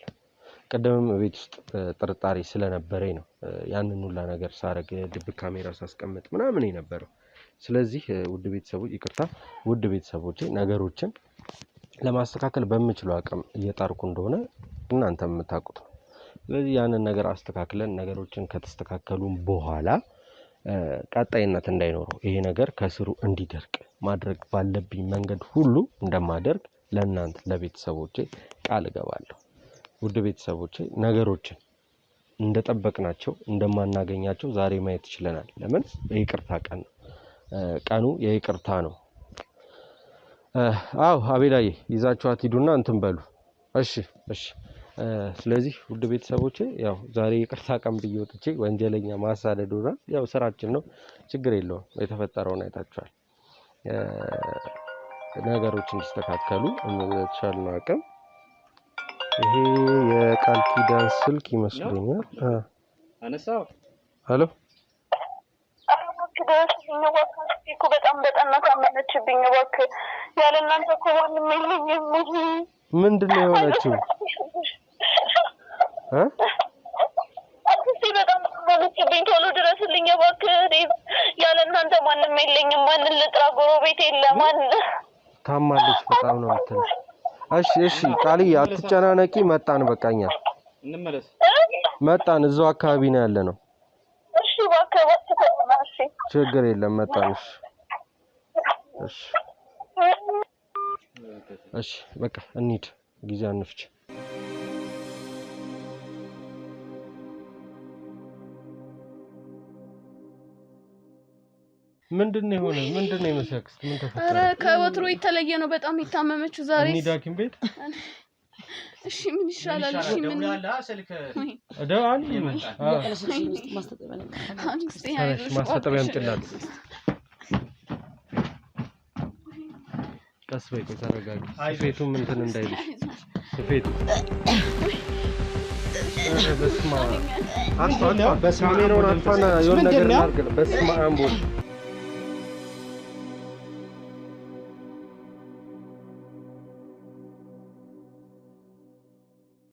ቀደምም ቤት ውስጥ ጥርጣሬ ስለነበረኝ ነው ያንን ሁላ ነገር ሳረግ ድብቅ ካሜራ ሳስቀምጥ ምናምን የነበረው። ስለዚህ ውድ ቤተሰቦች ይቅርታ፣ ውድ ቤተሰቦቼ ነገሮችን ለማስተካከል በምችለው አቅም እየጣርኩ እንደሆነ እናንተም የምታውቁት ነው። ስለዚህ ያንን ነገር አስተካክለን ነገሮችን ከተስተካከሉም በኋላ ቀጣይነት እንዳይኖረው ይሄ ነገር ከስሩ እንዲደርቅ ማድረግ ባለብኝ መንገድ ሁሉ እንደማደርግ ለእናንተ ለቤተሰቦቼ ቃል እገባለሁ። ውድ ቤተሰቦቼ ነገሮችን እንደጠበቅናቸው እንደማናገኛቸው ዛሬ ማየት ይችላል። ለምን የይቅርታ ቀን ነው። ቀኑ የይቅርታ ነው። አዎ አቤላዬ ይዛችኋት ሂዱና እንትን በሉ። እሺ እሺ። ስለዚህ ውድ ቤተሰቦቼ ያው ዛሬ ይቅርታ ቀን ብዬ ወጥቼ ወንጀለኛ ማሳደድ ሆነ ያው ስራችን ነው፣ ችግር የለውም። የተፈጠረውን አይታችኋል። ነገሮች እንዲስተካከሉ እንቻልና አቅም ይሄ የቃል ኪዳን ስልክ ይመስለኛል። አነሳው ሄሎ እኮ በጣም በጣም ታመመችብኝ። እባክህ ያለ እናንተ እኮ ማንም የለኝም። ምንድነው የሆነችው? አክስቴ በጣም ታመመችብኝ። ቶሎ ድረስልኝ እባክህ። ያለ እናንተ ማንም የለኝም። ማንን ልጥራ? ጎረቤት የለ። ማን ታማለች በጣም ነው የምትለው። እሺ እሺ ቃልዬ አትጨናነቂ። መጣን በቃኛ እንመለስ። መጣን እዛው አካባቢ ነው ያለ ነው። እሺ እባክህ እሺ ችግር የለም መጣን። እሺ እሺ በቃ እንሂድ፣ ጊዜ አንፍጭ። ምንድነው የሆነ? ምንድነው የመሰክስ? ምን ተፈጠረ? ኧረ ከወትሮ የተለየ ነው በጣም የታመመችው ዛሬ። እንሂድ ሐኪም ቤት። እሺ ምን ይሻላል? እሺ ምን ደውል ይመጣል። ማስታጠቢያ አምጪላት። ቀስ በይ ቆይ ተረጋጊ። ስፌቱም እንትን እንዳይልሽ ስፌቱ በስመ አብ አጥፋ በስመ አብ አጥፋና የሆነ ነገር እናድርግ። በስመ አብ